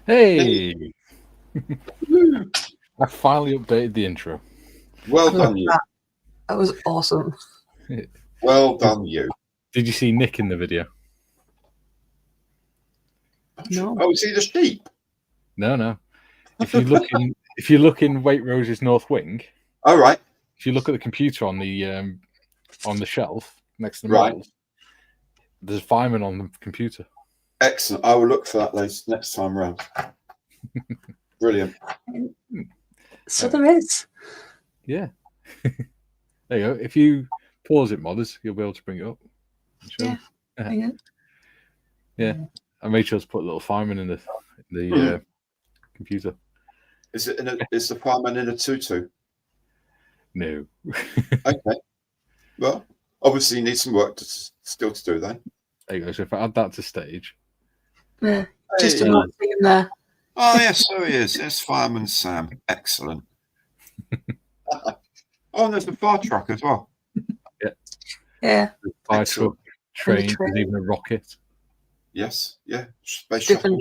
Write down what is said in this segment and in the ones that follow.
Hey, Woo. I finally updated the intro. Well I love done, you. that was awesome. Well done, you. Did you see Nick in the video? No. Oh, is he the sheep? No. If you look in Waitrose's North Wing, All right. if you look at the computer on the shelf next to the Right. models, there's a fireman on the computer. Excellent. I will look for that next time round. Brilliant. So there is. Yeah. There you go. If you pause it, modders, you'll be able to bring it up. Yeah. Hang on. Yeah. I made sure to put a little fireman in the computer. Is the fireman in a tutu? No. Okay. Well, obviously you need some work still to do then. There you go. So if I add that to stage. Yeah. Just Hey. a nice thing in there. Oh, yes, so he is. There's Fireman Sam. Excellent. Oh, and there's the fire truck as well. Yeah. Fire Excellent. truck, train, train. there's even a rocket. Yes. Yeah. Space shuttle.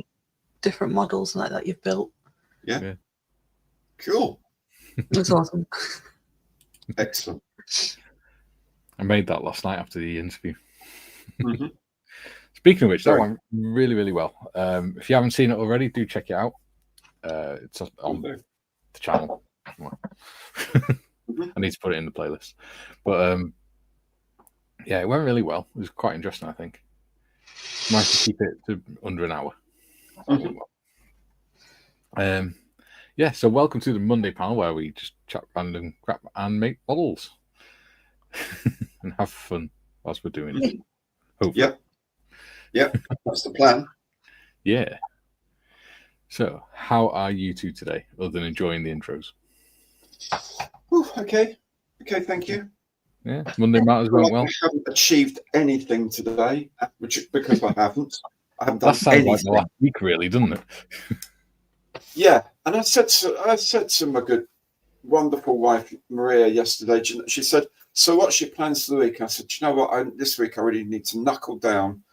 Different models like that you've built. Yeah. Cool. It's awesome. Excellent. I made that last night after the interview. Mhm. Speaking of which, that Sorry. went really, really well. If you haven't seen it already, do check it out. It's on the channel. I need to put it in the playlist. But yeah, it went really well. It was quite interesting, I think. Nice to keep it to under an hour. Yeah, so welcome to the Monday panel where we just chat random crap and make models and have fun whilst we're doing it. Hopefully. Yep. That's the plan. Yeah. So, how are you two today, other than enjoying the intros? Okay. Thank you. Yeah, Monday matters went well. I haven't achieved anything today, because I haven't. I haven't done That sounds anything. like the last week, really, doesn't it? Yeah, and I said to my good, wonderful wife Maria yesterday. She said, "So what's your plans for the week?" I said, "You know what? This week I really need to knuckle down,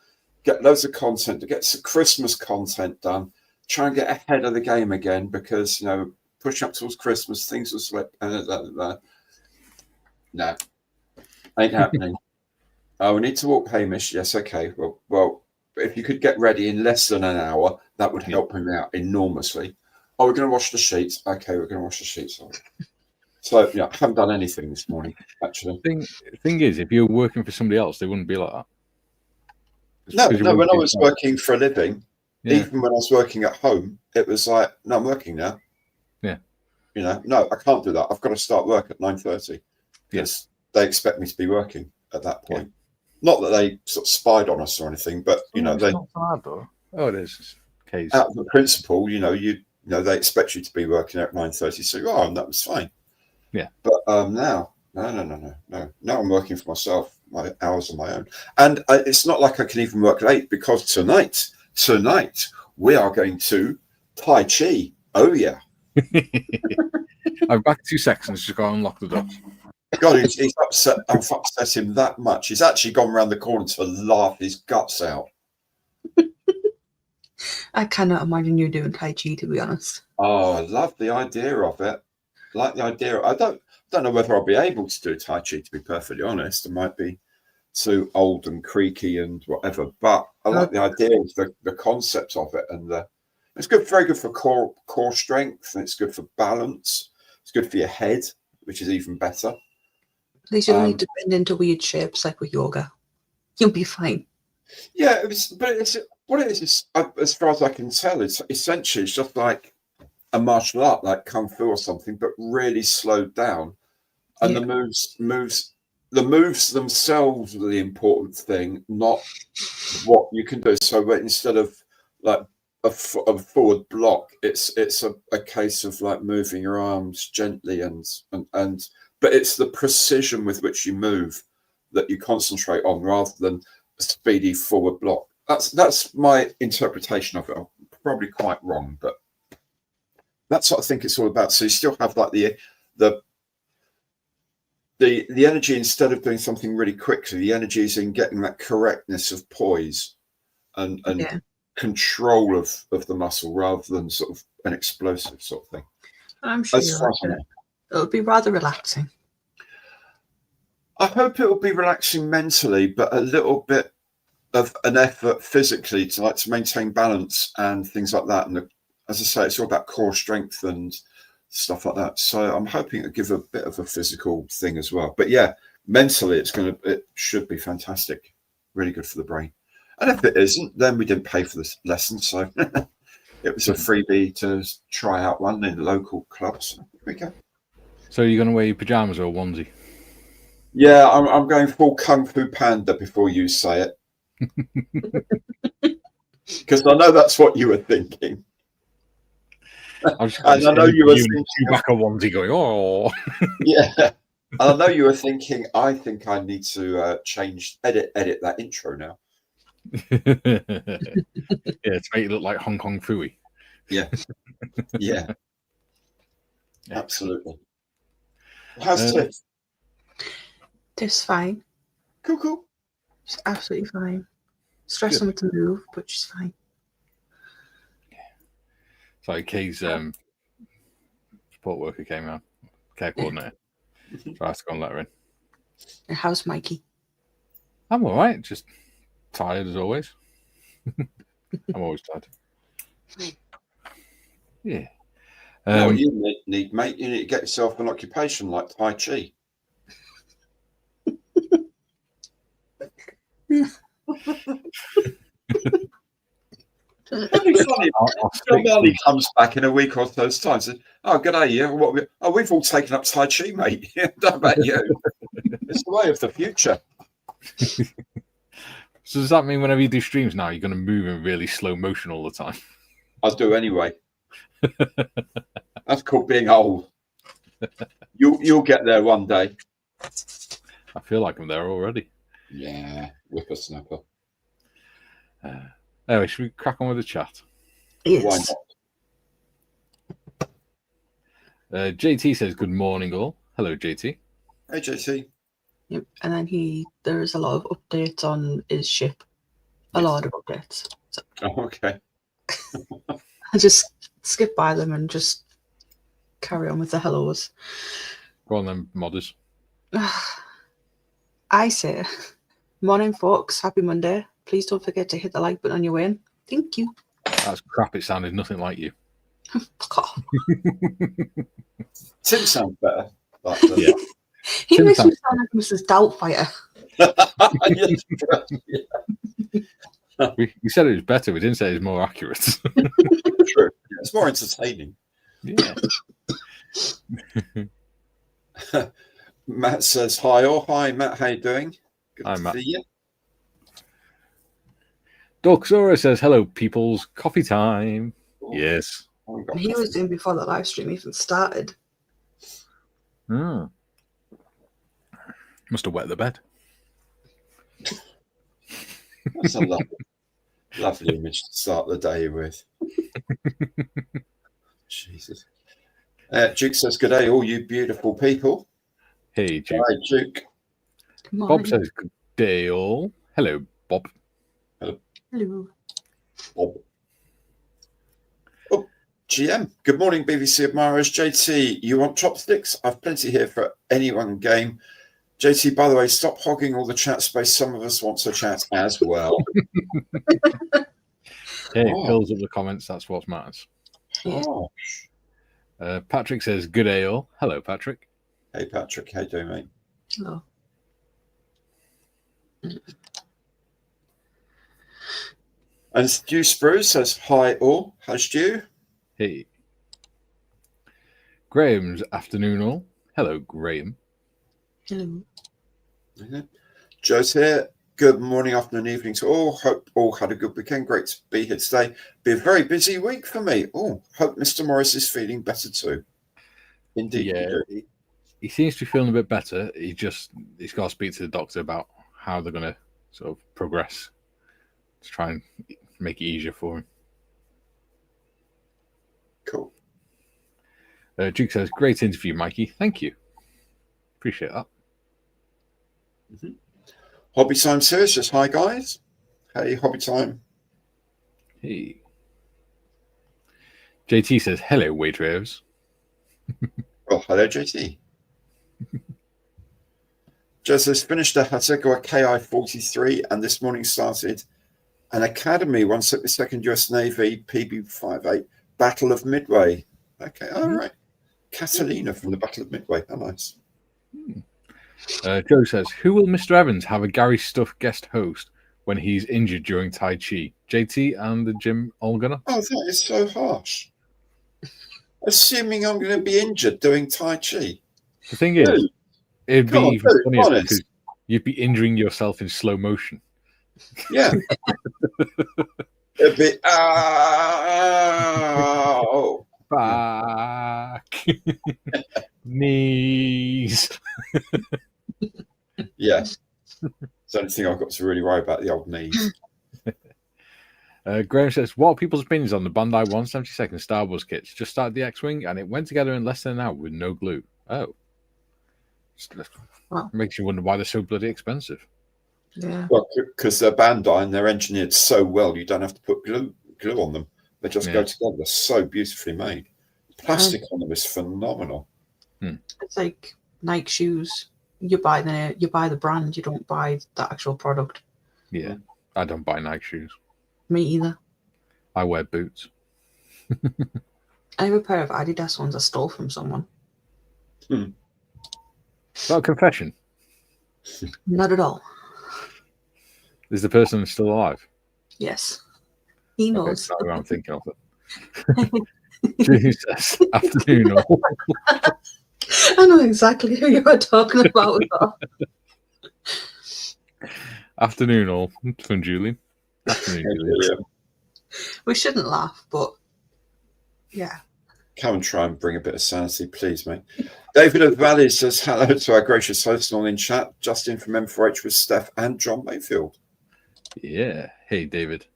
get loads of content, to get some Christmas content done, try and get ahead of the game again because pushing up towards Christmas, things will slip." No, ain't happening. Oh, we need to walk Hamish. Yes, okay. Well, if you could get ready in less than an hour, that would help him out enormously. Oh, we're going to wash the sheets. Okay, we're going to wash the sheets. So, yeah, I haven't done anything this morning, actually. Thing is, if you were working for somebody else, they wouldn't be like that. No, when I was working for a living, even when I was working at home, it was like, no, I'm working now. Yeah. No, I can't do that. I've got to start work at 9:30 because they expect me to be working at that point. Not that they sort of spied on us or anything, but they. Not bad, though. Oh, it is. Case. Out of the principle, they expect you to be working at 9:30, so you are, and that was fine. Yeah. But now, no. Now I'm working for myself. My hours are my own, and it's not like I can even work late because tonight we are going to Tai Chi. Oh yeah. I'm back 2 seconds. Just go and unlock the door. God, he's upset. I've upset him that much. He's actually gone around the corner to laugh his guts out. I cannot imagine you doing Tai Chi, to be honest. Oh, I love the idea of it. Like the idea. I don't know whether I'll be able to do Tai Chi, to be perfectly honest. I might be too old and creaky and whatever. But I like the idea of the concept of it, and it's good, very good for core strength, and it's good for balance. It's good for your head, which is even better. At least you don't need to bend into weird shapes like with yoga. You'll be fine. Yeah, what it is, as far as I can tell, it's essentially it's just like a martial art, like kung fu or something, but really slowed down. And the moves themselves are the important thing, not what you can do. So instead of like a forward block, it's a case of like moving your arms gently and but it's the precision with which you move that you concentrate on rather than a speedy forward block. That's my interpretation of it. I'm probably quite wrong, but that's what I think it's all about. So you still have like the energy, instead of doing something really quickly, the energy is in getting that correctness of poise and control of the muscle rather than sort of an explosive sort of thing. I'm sure As you'll far like as I it. know. It'll be rather relaxing. I hope it will be relaxing mentally, but a little bit of an effort physically to maintain balance and things like that. And as I say, it's all about core strength and stuff like that. So I'm hoping to give a bit of a physical thing as well. But yeah, mentally, it should be fantastic. Really good for the brain. And if it isn't, then we didn't pay for this lesson. So it was a freebie to try out one in the local clubs. Here we go. So you're going to wear your pajamas or a onesie? Yeah, I'm going full Kung Fu Panda before you say it. Because I know that's what you were thinking. I was And I know you were thinking back a onesie going, oh. Yeah. And I know you were thinking, I think I need to edit that intro now. Yeah, to make it look like Hong Kong Fooey. Yeah. Yeah. Absolutely. How's Tiff? Tiff's fine. Cool. She's absolutely fine. Stressing with the move, but she's fine. So Kay's support worker came out, care coordinator. So I had to go and let her in. And how's Mikey? I'm all right, just tired as always. I'm always tired. Yeah. What you need, mate, you need to get yourself an occupation like Tai Chi. It'd be funny. Marley comes back in a week or so's time and says, "Oh, good day, yeah. We've all taken up Tai Chi, mate. Don't about you. It's the way of the future." So does that mean whenever you do streams now, you're going to move in really slow motion all the time? I do anyway. That's called being old. You'll get there one day. I feel like I'm there already. Yeah, whippersnapper. Anyway, should we crack on with the chat? Yes. Why not? JT says, good morning, all. Hello, JT. Hey, JT. Yep. And then there is a lot of updates on his ship. A lot of updates. So Oh, okay. I just skip by them and just carry on with the hellos. Go on then, modders. I say, morning, folks. Happy Monday. Please don't forget to hit the like button on your way in. Thank you. That's crap. It sounded nothing like you. Fuck off. Tim sounds better. Yeah. He makes me sound like Mrs. Doubtfire. We said it was better. We didn't say it was more accurate. True. It's more entertaining. Yeah. Matt says hi. Oh, hi, Matt. How you doing? Good Hi, to Matt. see you. Dorksora says, hello, peoples. Coffee time. Yes. He was doing before the live stream even started. Must have wet the bed. That's a lovely image to start the day with. Jesus. Duke says, good day, all you beautiful people. Hey, Duke. Hi, Duke. Bob says, good day, all. Hello, Bob. Hello. Bob. Oh, GM. Good morning, BBC admirers. JT, you want chopsticks? I've plenty here for anyone game. JT, by the way, stop hogging all the chat space. Some of us want to chat as well. Hey, fills up the comments. That's what matters. Oh. Patrick says, good day, all. Hello, Patrick. Hey, Patrick. How you doing, mate? Hello. And Stu Spruce says, hi, all. How's Stu? Hey. Graham's afternoon, all. Hello, Graham. Hello. Joe's here. Good morning, afternoon, evening to all. Hope all had a good weekend. Great to be here today. Be a very busy week for me. Oh, hope Mr. Morris is feeling better too. Indeed. Yeah, he seems to be feeling a bit better. He's got to speak to the doctor about how they're going to sort of progress to try and make it easier for him. Cool. Duke says, great interview, Mikey. Thank you. Appreciate that. Hobby Time Series says, hi, guys. Hey, Hobby Time. Hey. JT says, hello, waitrose. Well, hello, JT. Just has finished a Hasego KI 43 and this morning started an Academy 172nd US Navy PB58 Battle of Midway. Okay, all right. Catalina from the Battle of Midway. How nice. Joe says, who will Mr. Evans have a Gary Stuff guest host when he's injured during Tai Chi? JT and the Jim Olgunner? Oh, that is so harsh. Assuming I'm going to be injured doing Tai Chi. The thing is, Dude, it'd be come on, even dude, funnier honest. because you'd be injuring yourself in slow motion. Yeah. It'd be, oh. Back. Knees. Yes. It's the only thing I've got to really worry about, the old knees. Graham says, what are people's opinions on the Bandai 172nd Star Wars kits? Just started the X-Wing and it went together in less than an hour with no glue. Oh. Wow. Makes you wonder why they're so bloody expensive. Yeah. Well, because they're Bandai and they're engineered so well, you don't have to put glue on them. They just go together. They're so beautifully made. Plastic on them is phenomenal. It's like Nike shoes. You buy the brand. You don't buy the actual product. Yeah. I don't buy Nike shoes. Me either. I wear boots. I have a pair of Adidas ones I stole from someone. Is that a confession? Not at all. Is the person still alive? Yes. He knows. Okay, I'm thinking of it. Jesus. Afternoon all. I know exactly who you are talking about. Afternoon all from Julian. Afternoon, Julian. We shouldn't laugh, but yeah. Come and try and bring a bit of sanity, please, mate. David of Valley says hello to our gracious hosts all in chat. Justin from M4H with Steph and John Mayfield. Yeah. Hey, David.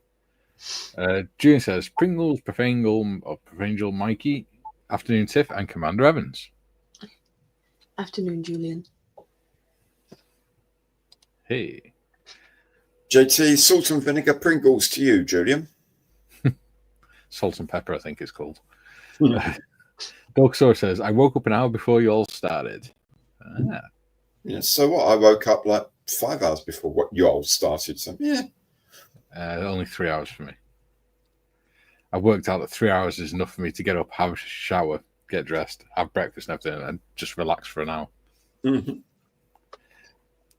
Julian says, Pringles, Profangel, Mikey, Afternoon Tiff, and Commander Evans. Afternoon, Julian. Hey. JT, salt and vinegar Pringles to you, Julian. Salt and pepper, I think it's called. Dogsaur says, I woke up an hour before you all started. Yeah, so what? I woke up like 5 hours before what you all started. So yeah. Only 3 hours for me. I worked out that 3 hours is enough for me to get up, have a shower, get dressed, have breakfast and everything, and just relax for an hour. Mm-hmm.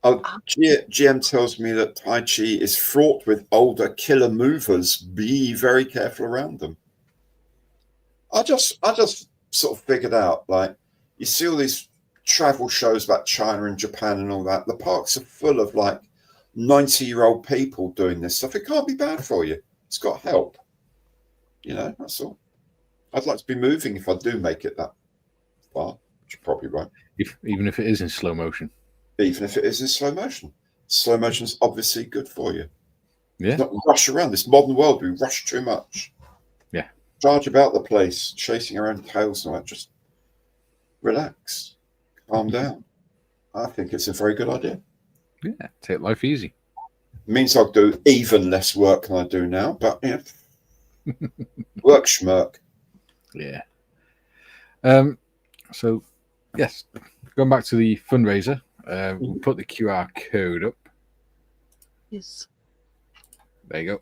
Oh, GM tells me that Tai Chi is fraught with older killer movers. Be very careful around them. I just sort of figured out, like, you see all these travel shows about China and Japan and all that. The parks are full of like 90-year-old people doing this stuff. It can't be bad for you. It's got help. You know, that's all. I'd like to be moving if I do make it that far, which you probably won't. Even if it is in slow motion. Even if it is in slow motion. Slow motion is obviously good for you. Yeah. Not rush around. This modern world, we rush too much. Yeah. Charge about the place, chasing around tails and all that. Just relax. Calm down. I think it's a very good idea. Yeah. Take life easy. It means I'll do even less work than I do now, but you know, work schmirk. Yeah. So, yes, going back to the fundraiser, we'll put the QR code up. Yes. There you go.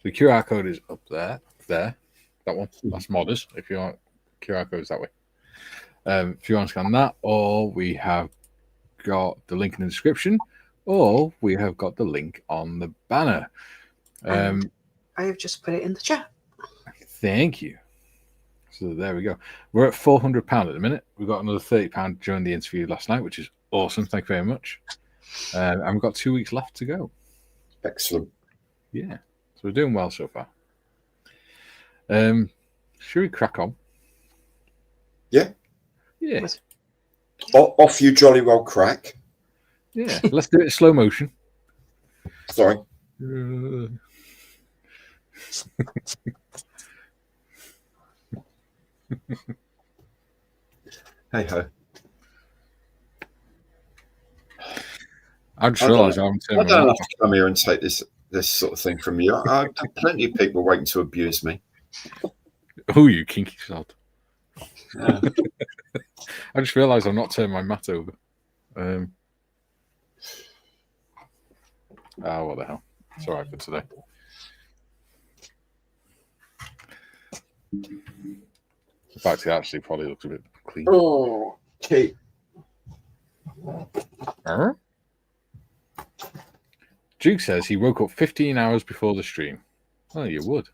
The QR code is up there. That one. That's Modders. If you want QR codes that way. If you want to scan that, or we have got the link in the description, or we have got the link on the banner. I have just put it in the chat. Thank you. So there we go. We're at £400 at the minute. We've got another £30 during the interview last night, which is awesome. Thank you very much. And we've got 2 weeks left to go. Excellent. Yeah. So we're doing well so far. Should we crack on? Yeah. Yeah. Off you jolly well crack. Yeah. Let's do it in slow motion. Sorry. Hey ho. I just realised I haven't turned I don't have to come here and take this this sort of thing from you. I've had plenty of people waiting to abuse me. Oh, you kinky sod. Yeah. I just realised I've not turned my mat over. What the hell? It's all right for today. In fact, it actually probably looks a bit clean. Oh, okay. Duke says he woke up 15 hours before the stream. Oh, you would.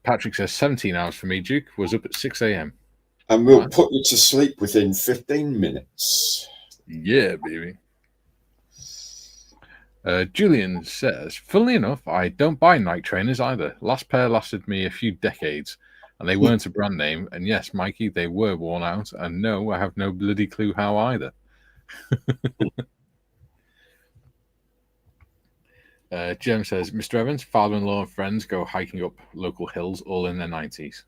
Patrick says 17 hours for me. Duke was up at 6 a.m. And we'll put you to sleep within 15 minutes. Yeah, baby. Julian says, funnily enough, I don't buy Nike trainers either. Last pair lasted me a few decades, and they weren't a brand name. And yes, Mikey, they were worn out. And no, I have no bloody clue how either. Jem says, Mr. Evans, father-in-law and friends go hiking up local hills all in their 90s.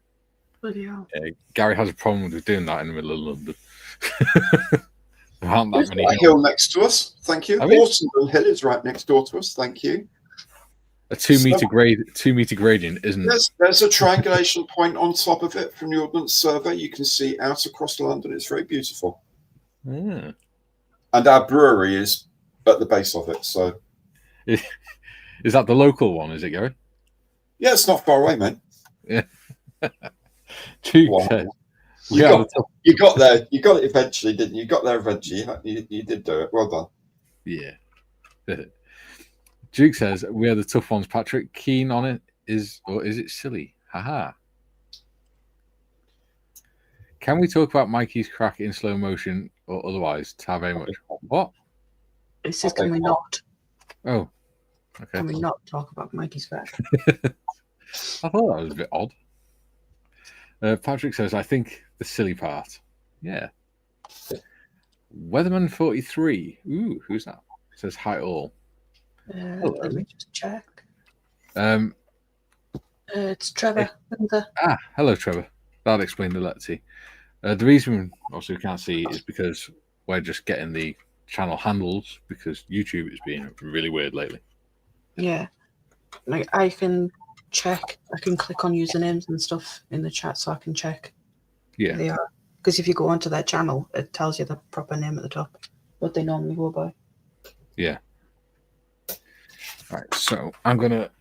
Bloody hell. Gary has a problem with doing that in the middle of London. There aren't that There's many a hill next to us. Thank you. Have you? Waterloo Hill is right next door to us. Thank you. A 2 meter gradient isn't. There's a triangulation point on top of it from the Ordnance Survey. You can see out across London. It's very beautiful. Yeah. And our brewery is at the base of it. So, Is that the local one? Is it, Gary? yeah, it's not far away, mate. Yeah. Duke Wow. says, You got there. You got it eventually, didn't you? You got there eventually. You did do it. Well done. yeah. Duke says, we are the tough ones, Patrick. Keen on it is it silly? Haha. Can we talk about Mikey's crack in slow motion or otherwise? Ta very much. What? It says, can we not? Oh. Okay. Can we not talk about Mikey's crack? I thought that was a bit odd. Patrick says, I think the silly part. Yeah. Weatherman43. Ooh, who's that? Says hi all. Let me just check. It's Trevor. Hello, Trevor. That'll explain the letter T. The reason also you can't see is because we're just getting the channel handles because YouTube is being really weird lately. Yeah. Like I can check. I can click on usernames and stuff in the chat so I can check. Yeah. They are. Because if you go onto their channel, it tells you the proper name at the top, what they normally go by. Yeah. Right, so I'm going to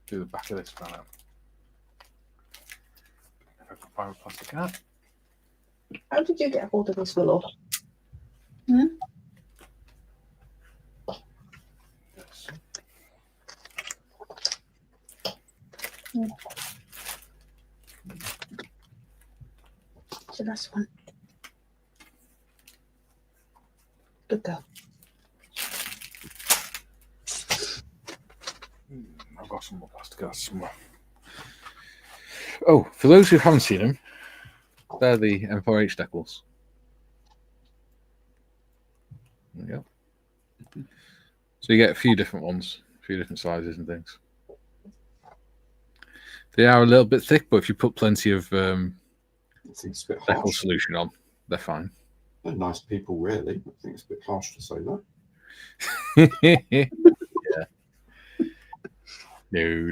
do the back of this one out. If I can find a plastic hat. How did you get hold of this, Willow? Hmm? Yes. So that's one. Good girl. I've got some more plastic hats somewhere. Oh, for those who haven't seen them, they're the M4H decals. There you go. So you get a few different ones, a few different sizes and things. They are a little bit thick, but if you put plenty of decal solution on, they're fine. They're nice people, really. I think it's a bit harsh to say that. Yeah. No,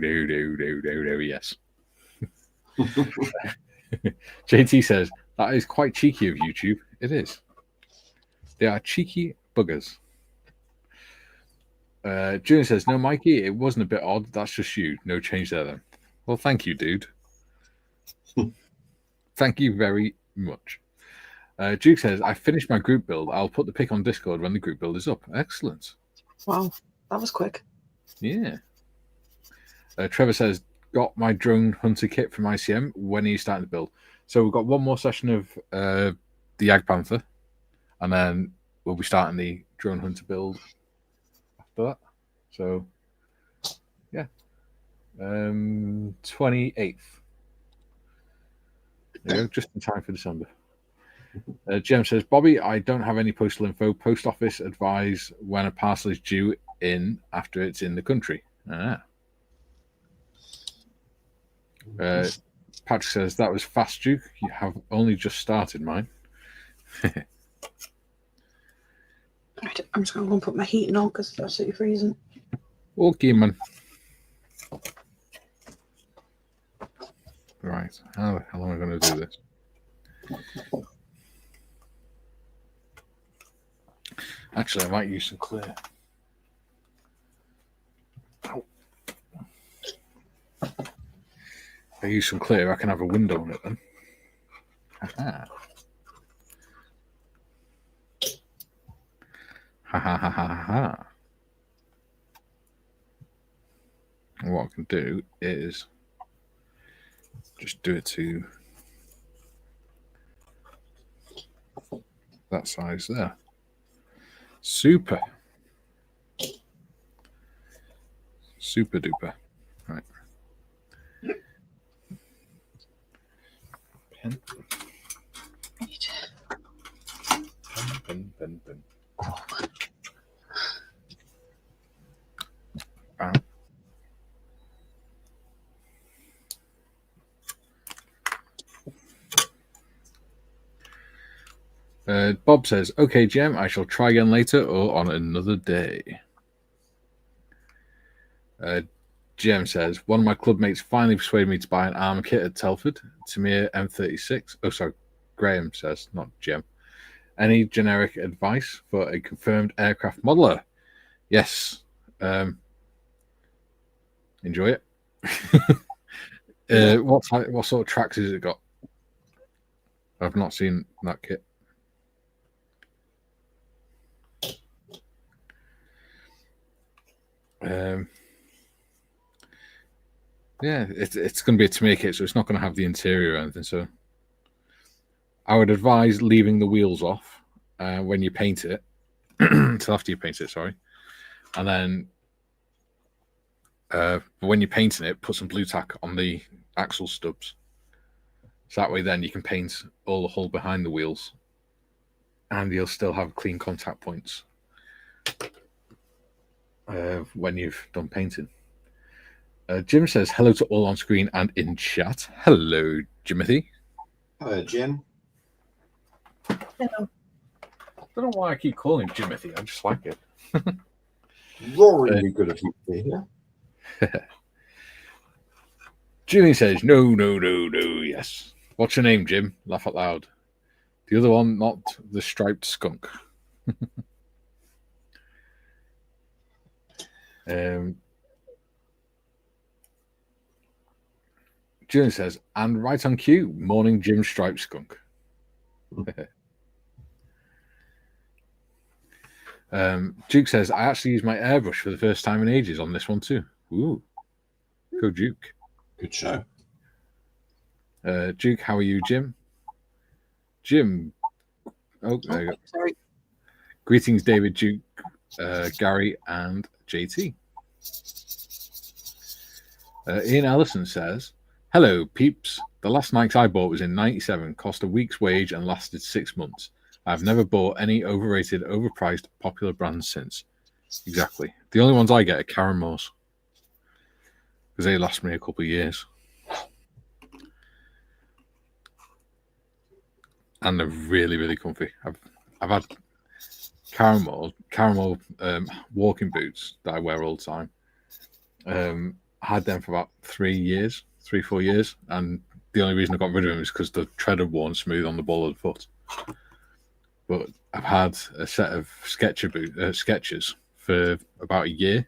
yes. JT says, that is quite cheeky of YouTube. It is. They are cheeky buggers. Julian says, no, Mikey, it wasn't a bit odd. That's just you. No change there, then. Well, thank you, dude. Thank you very much. Duke says, I finished my group build. I'll put the pic on Discord when the group build is up. Excellent. Wow, that was quick. Yeah. Trevor says, got my drone hunter kit from ICM. When are you starting to build? So we've got one more session of the Yag Panther, and then we'll be starting the drone hunter build after that. So, yeah. 28th. There you go, just in time for December. Jem says, Bobby, I don't have any postal info. Post office advise when a parcel is due in after it's in the country. Patrick says, that was fast, Duke. You have only just started mine. I'm I'm just going to go and put my heating on because it's absolutely freezing. Okay, man. Right. How the hell am I going to do this? Actually, I might use some clear. Ow. If I use some clear, I can have a window on it then. Ha ha ha ha ha ha. And what I can do is just do it to that size there. Super. Super duper. Right. Pen. Pen. Bam. Bob says, okay, Jem, I shall try again later or on another day. Jem says, one of my club mates finally persuaded me to buy an armour kit at Telford. Tamir M36. Oh, sorry. Graham says, not Jem. Any generic advice for a confirmed aircraft modeler? Yes. Enjoy it. What sort of tracks has it got? I've not seen that kit. Yeah, it's going to be a Tamir kit, so it's not going to have the interior or anything. So I would advise leaving the wheels off when you paint it, until after you paint it, sorry. And then when you're painting it, put some blue tack on the axle stubs. So that way then you can paint all the hull behind the wheels and you'll still have clean contact points when you've done painting. Jim says, hello to all on screen and in chat. Hello, Jimothy. Hello, Jim. Hello. I don't know why I keep calling him Jimothy. I just like it. Roaringly good of you to be here. Jimmy says, no, yes. What's your name, Jim? Laugh out loud. The other one, not the striped skunk. Jim says, and right on cue, morning Jim striped skunk. Duke says, I actually used my airbrush for the first time in ages on this one too. Ooh. Go Duke. Good show. Duke, how are you, Jim? Jim. Oh, there you go. Sorry. Greetings, David, Duke, Gary, and JT. Ian Ellison says, hello, peeps. The last Nikes I bought was in 97, cost a week's wage and lasted 6 months. I've never bought any overrated, overpriced, popular brands since. Exactly. The only ones I get are Karen Moores, because they last me a couple of years. And they're really, really comfy. I've had caramel walking boots that I wear all the time. I had them for about 4 years, and the only reason I got rid of them is because the tread had worn smooth on the ball of the foot. But I've had a set of Skechers for about a year,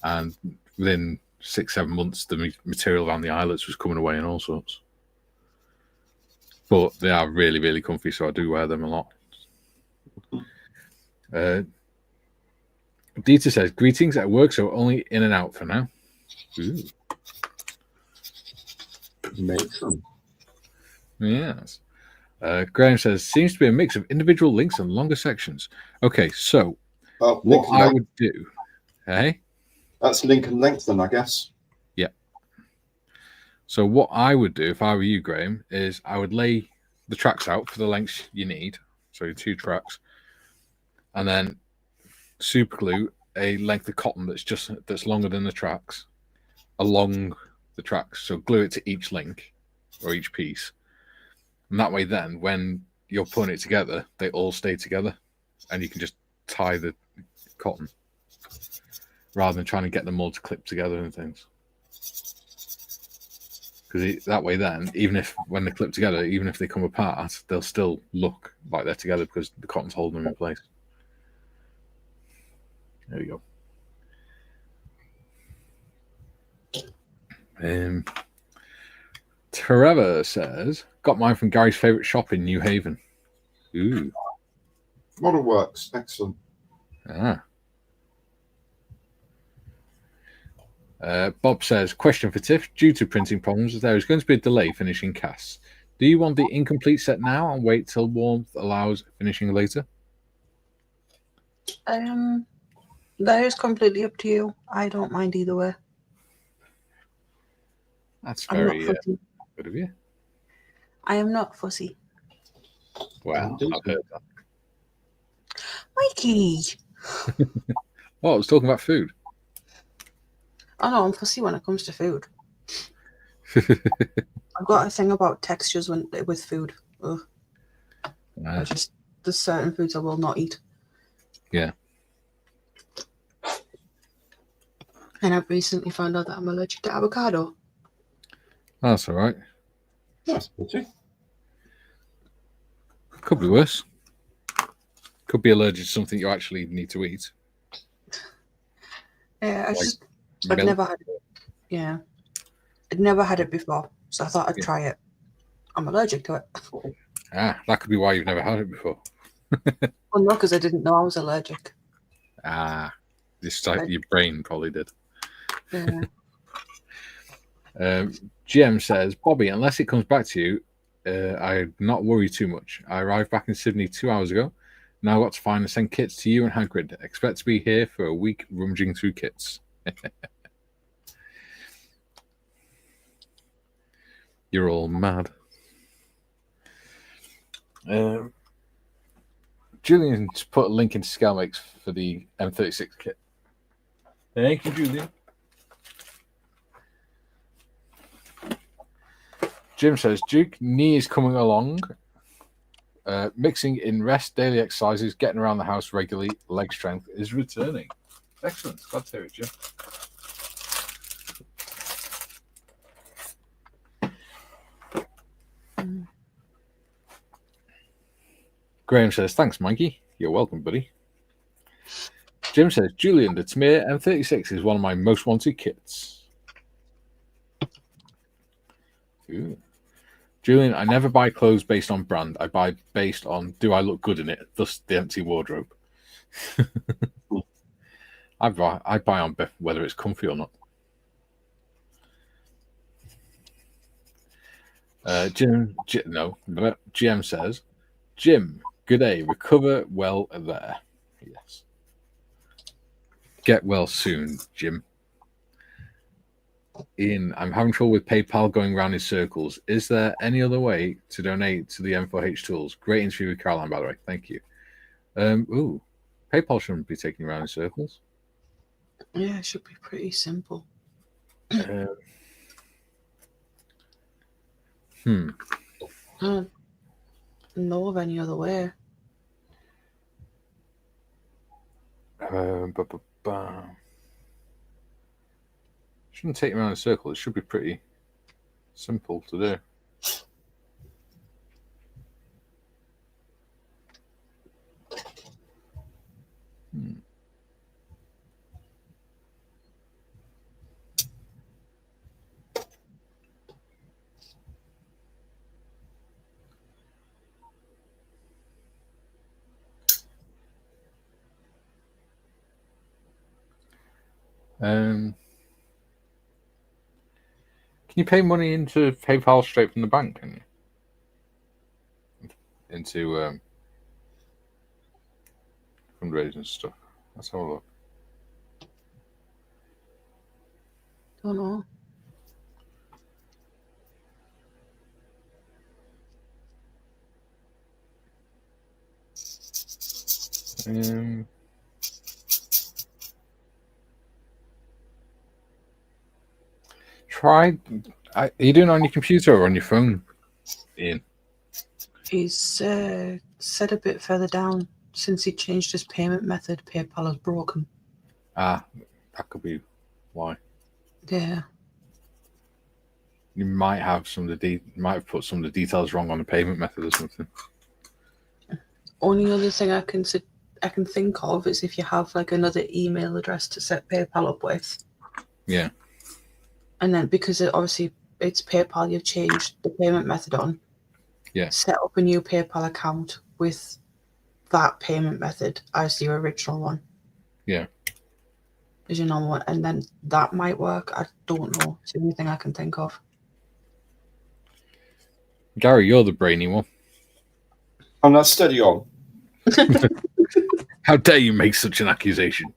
and within 6-7 months, the material around the eyelets was coming away and all sorts. But they are really, really comfy, so I do wear them a lot. Dieter says, greetings at work, so only in and out for now. Ooh. Matron. Yes. Graham says, seems to be a mix of individual links and longer sections. Okay, so what I would do, hey? That's link and length then, I guess. Yeah. So what I would do if I were you, Graham, is I would lay the tracks out for the lengths you need. So 2 tracks. And then super glue a length of cotton that's longer than the tracks along the tracks. So glue it to each link or each piece. And that way then, when you're putting it together, they all stay together. And you can just tie the cotton rather than trying to get them all to clip together and things. Because that way, then, even if when they clip together, even if they come apart, they'll still look like they're together because the cotton's holding them in place. There you go. Trevor says, got mine from Gary's favourite shop in New Haven. Ooh. Model works. Excellent. Ah. Bob says, question for Tiff. Due to printing problems, there is going to be a delay finishing casts. Do you want the incomplete set now and wait till warmth allows finishing later? That is completely up to you. I don't mind either way. That's I'm not very fussy. good of you. I am not fussy. Well, I've heard that. Mikey! Oh, I was talking about food. Oh no, I'm fussy when it comes to food. I've got a thing about textures with food. Ugh. There's certain foods I will not eat. Yeah. And I've recently found out that I'm allergic to avocado. That's all right. That's pretty. Could be worse. Could be allergic to something you actually need to eat. Yeah, I'd never had it. Yeah. I'd never had it before, so I thought I'd try it. I'm allergic to it. Ah, that could be why you've never had it before. Well, no, because I didn't know I was allergic. Ah, your brain probably did. Yeah. GM says, Bobby, unless it comes back to you, I'd not worry too much. I arrived back in Sydney 2 hours ago. Now I've got to find and send kits to you and Hagrid. Expect to be here for a week rummaging through kits. You're all mad. Julian's put a link into ScaleMakes for the M36 kit. Thank you, Julian. Jim says, Duke, knee is coming along. Mixing in rest, daily exercises, getting around the house regularly, leg strength is returning. Excellent. Glad to hear it, Jim. Graham says, thanks, Mikey. You're welcome, buddy. Jim says, Julian, the Tamir M36 is one of my most wanted kits. Ooh. Julian, I never buy clothes based on brand. I buy based on, do I look good in it? Thus, the empty wardrobe. I buy on whether it's comfy or not. GM says, Jim, good day. Recover well there. Yes. Get well soon, Jim. Ian, I'm having trouble with PayPal going round in circles. Is there any other way to donate to the M4H tools? Great interview with Caroline, by the way. Thank you. PayPal shouldn't be taking around in circles. Yeah, it should be pretty simple. I don't know of any other way. Shouldn't take you around in a circle. It should be pretty simple to do. Can you pay money into PayPal straight from the bank? Can you? Into fundraising stuff. Let's have a look. Don't know. Try. Are you doing it on your computer or on your phone, Ian? He's set a bit further down. since he changed his payment method, PayPal is broken. That could be why. Yeah. You might have might have put some of the details wrong on the payment method or something. Only other thing I can think of is if you have like another email address to set PayPal up with. Yeah. And then because it's PayPal, you've changed the payment method on. Yeah. Set up a new PayPal account with that payment method as your original one. Yeah. As your normal one. And then that might work. I don't know. It's the only thing I can think of. Gary, you're the brainy one. I'm not steady on. How dare you make such an accusation?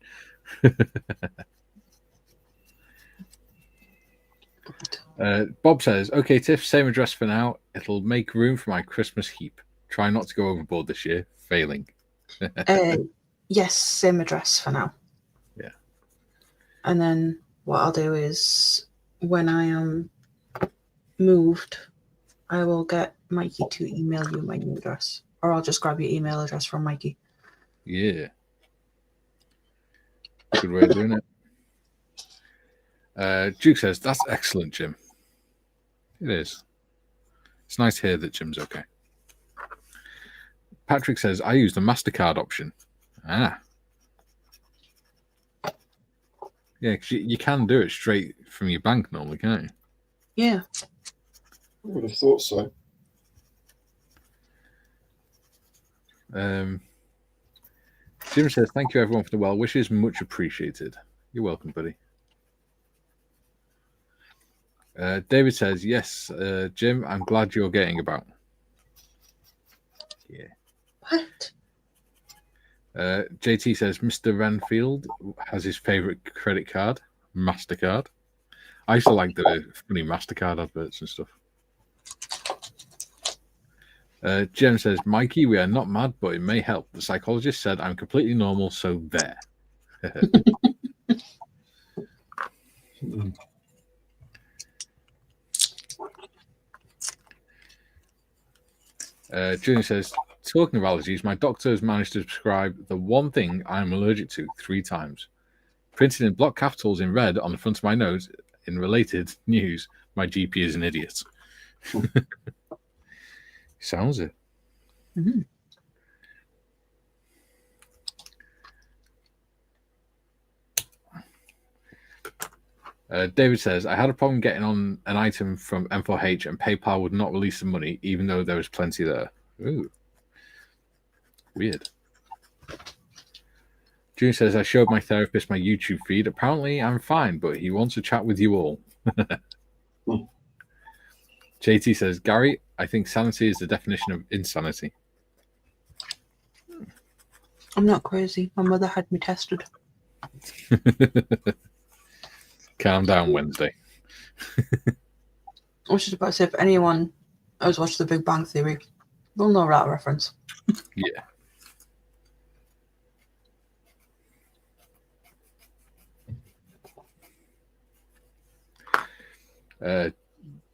Bob says, okay, Tiff, same address for now. It'll make room for my Christmas heap. Try not to go overboard this year. Failing. Yes, same address for now. Yeah. And then what I'll do is when I am moved, I will get Mikey to email you my new address. Or I'll just grab your email address from Mikey. Yeah. Good way of doing it. Duke says, that's excellent, Jim. It is. It's nice to hear that Jim's okay. Patrick says, I use the MasterCard option. Yeah, because you can do it straight from your bank normally, can't you? Yeah. I would have thought so. Jim says, thank you everyone for the well wishes. Much appreciated. You're welcome, buddy. David says, yes, Jim, I'm glad you're getting about. Yeah. What? JT says, Mr. Renfield has his favorite credit card, MasterCard. I used to like the funny MasterCard adverts and stuff. Jem says, Mikey, we are not mad, but it may help. The psychologist said I'm completely normal, so there. Junior says, talking of allergies, my doctor has managed to prescribe the one thing I'm allergic to 3 times. Printed in block capitals in red on the front of my nose, in related news, my GP is an idiot. Sounds it. Mm-hmm. David says, I had a problem getting on an item from M4H and PayPal would not release the money, even though there was plenty there. Ooh. Weird. June says, I showed my therapist my YouTube feed. Apparently, I'm fine, but he wants to chat with you all. JT says, Gary, I think sanity is the definition of insanity. I'm not crazy. My mother had me tested. Calm down, Wednesday. I was just about to say, if anyone has watched The Big Bang Theory, they'll know that reference. Yeah.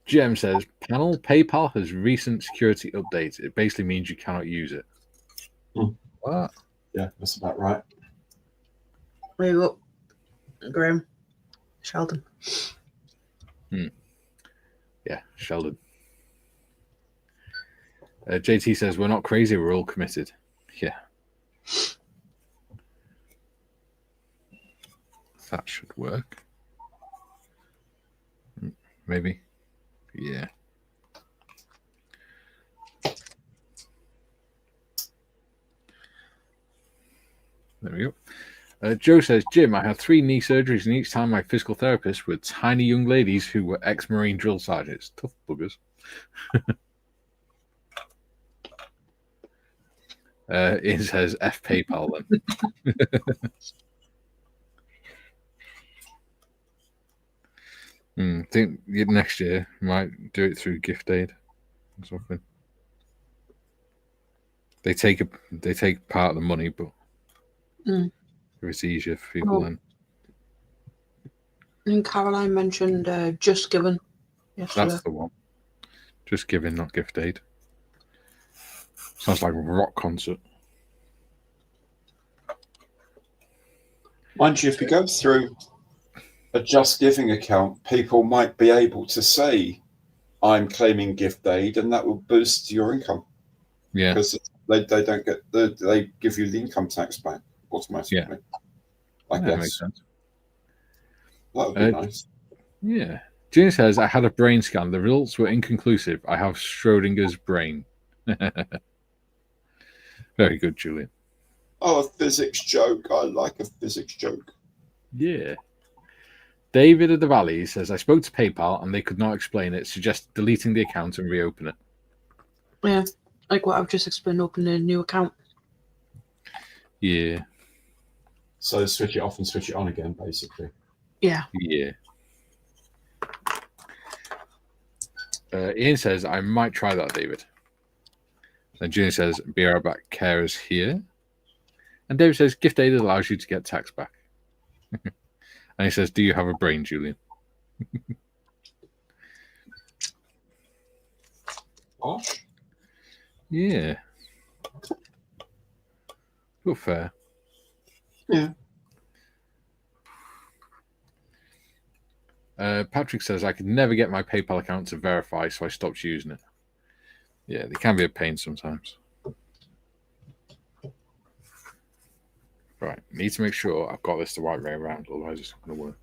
Jem says, panel PayPal has recent security updates. It basically means you cannot use it. What? Yeah, that's about right. There you go. Graham. Sheldon. Yeah, Sheldon. JT says, we're not crazy, we're all committed. Yeah. That should work. Maybe. Yeah. There we go. Joe says, Jim, I had 3 knee surgeries, and each time my physical therapists were tiny young ladies who were ex-Marine drill sergeants. Tough buggers. It says F PayPal then. I think next year might do it through gift aid or something. They take part of the money, but if it's easier for people then. And Caroline mentioned Just Given yesterday. That's the one. Just giving, not gift aid. Sounds like a rock concert. Mind you, if you go through a Just Giving account, people might be able to say, I'm claiming gift aid, and that will boost your income. Yeah. Because they don't get they give you the income tax back automatically. Yeah. I That guess. makes sense. That would be nice. Yeah. June says, I had a brain scan. The results were inconclusive. I have Schrodinger's brain. Very good, Julian. Oh, a physics joke. I like a physics joke. Yeah. David of the Valley says, I spoke to PayPal and they could not explain it. Suggest deleting the account and reopen it. Yeah, like what I've just explained, opening a new account. Yeah. So switch it off and switch it on again, basically. Yeah. Yeah. Ian says, I might try that, David. Then Junior says, be right back, carers here. And David says, gift aid allows you to get tax back. And he says, do you have a brain, Julian? Gosh. Yeah. Well, fair. Yeah. Patrick says, I could never get my PayPal account to verify, so I stopped using it. Yeah, they can be a pain sometimes. Right, need to make sure I've got this the right way around, otherwise it's not going to work.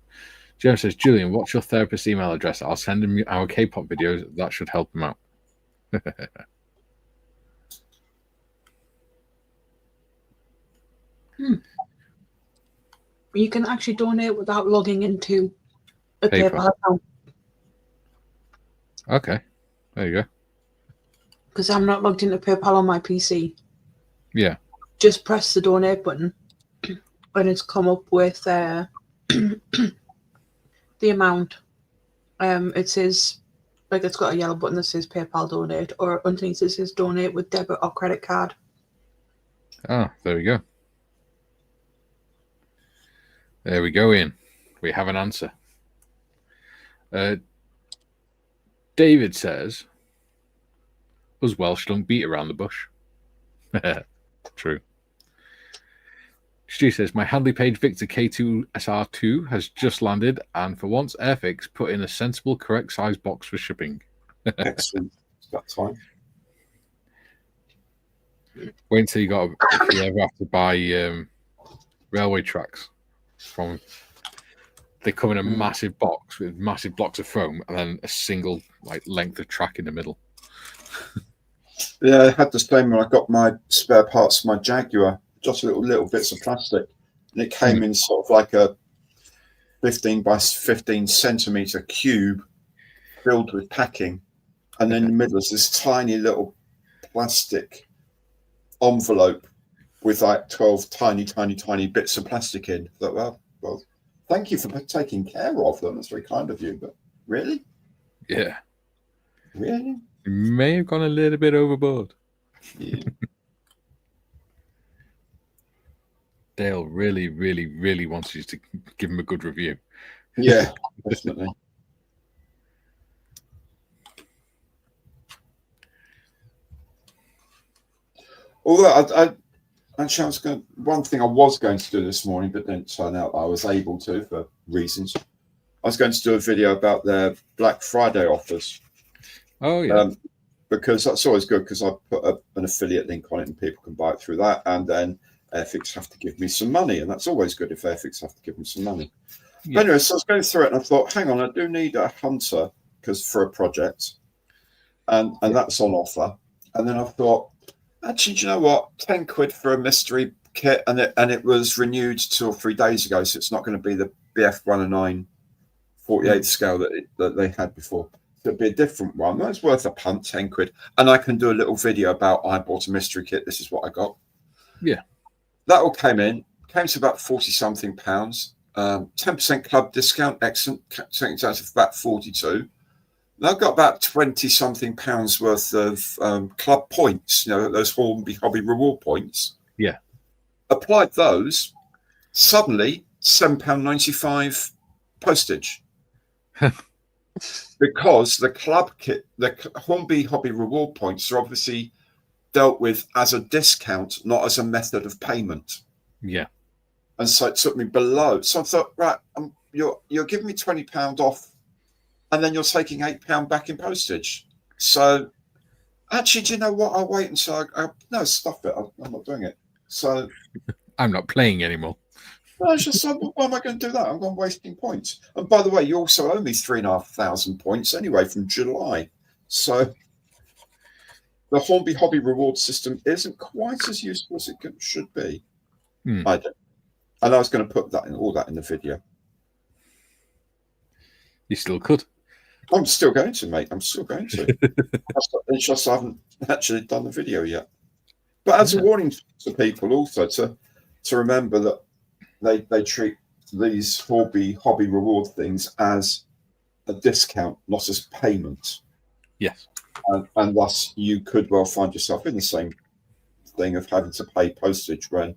Joe says, Julian, what's your therapist's email address? I'll send him our K-pop videos. That should help him out. You can actually donate without logging into a PayPal. PayPal account. Okay, there you go. Because I'm not logged into PayPal on my PC. Yeah. Just press the donate button and it's come up with the amount. It says, like, it's got a yellow button that says PayPal donate, or underneath it says donate with debit or credit card. Ah, there we go. There we go, Ian. We have an answer. David says, us Welsh don't beat around the bush. True. Stu says, my handily paid Victor K2SR2 has just landed, and for once, Airfix put in a sensible, correct size box for shipping. Excellent. That's fine. Wait until you if you ever have to buy railway tracks from. They come in a massive box with massive blocks of foam and then a single length of track in the middle. Yeah, I had the same when I got my spare parts for my Jaguar, just little bits of plastic. And it came in sort of like a 15 by 15 centimetre cube filled with packing. And then in the middle is this tiny little plastic envelope with like 12 tiny bits of plastic in. I thought, well, thank you for taking care of them. That's very kind of you. But really? Yeah. Really? You may have gone a little bit overboard. Yeah. Dale really, really, really wants you to give him a good review. Yeah, definitely. Although one thing I was going to do this morning, but didn't turn out I was able to for reasons. I was going to do a video about their Black Friday offers. Oh, yeah. Because that's always good, because I put an affiliate link on it and people can buy it through that. And then Airfix have to give me some money. And that's always good if Airfix have to give me some money. Yeah. But anyway, so I was going through it and I thought, hang on, I do need a hunter for a project. And that's on offer. And then I thought, actually, do you know what? 10 quid for a mystery kit. And it was renewed 2 or 3 days ago. So it's not going to be the BF 109 48 scale that they had before. It'd be a different one. That's worth a punt, 10 quid. And I can do a little video about I bought a mystery kit. This is what I got. Yeah. That all came to about 40 something pounds. 10% club discount. Excellent. Taking it down to about 42. Now I've got about 20 something pounds worth of club points, those Hornby Hobby reward points. Yeah. Applied those, suddenly £7.95 postage. Because the club kit, the Hornby Hobby reward points are obviously dealt with as a discount, not as a method of payment. Yeah. and so it took me below. So I thought, right, you're giving me £20 off, and then you're taking £8 back in postage. So actually, do you know what? I'll wait until no, stuff it. I'm not doing it. So I'm not playing anymore. I was just like, why am I going to do that? I'm going wasting points. And by the way, you also owe me 3,500 points anyway from July. So the Hornby Hobby reward system isn't quite as useful as it should be. I don't. And I was going to put all that in the video. You still could. I'm still going to, mate. I'm still going to. It's just I haven't actually done the video yet. But as a warning to people also to remember that they treat these hobby reward things as a discount, not as payment. Yes. And thus you could well find yourself in the same thing of having to pay postage when,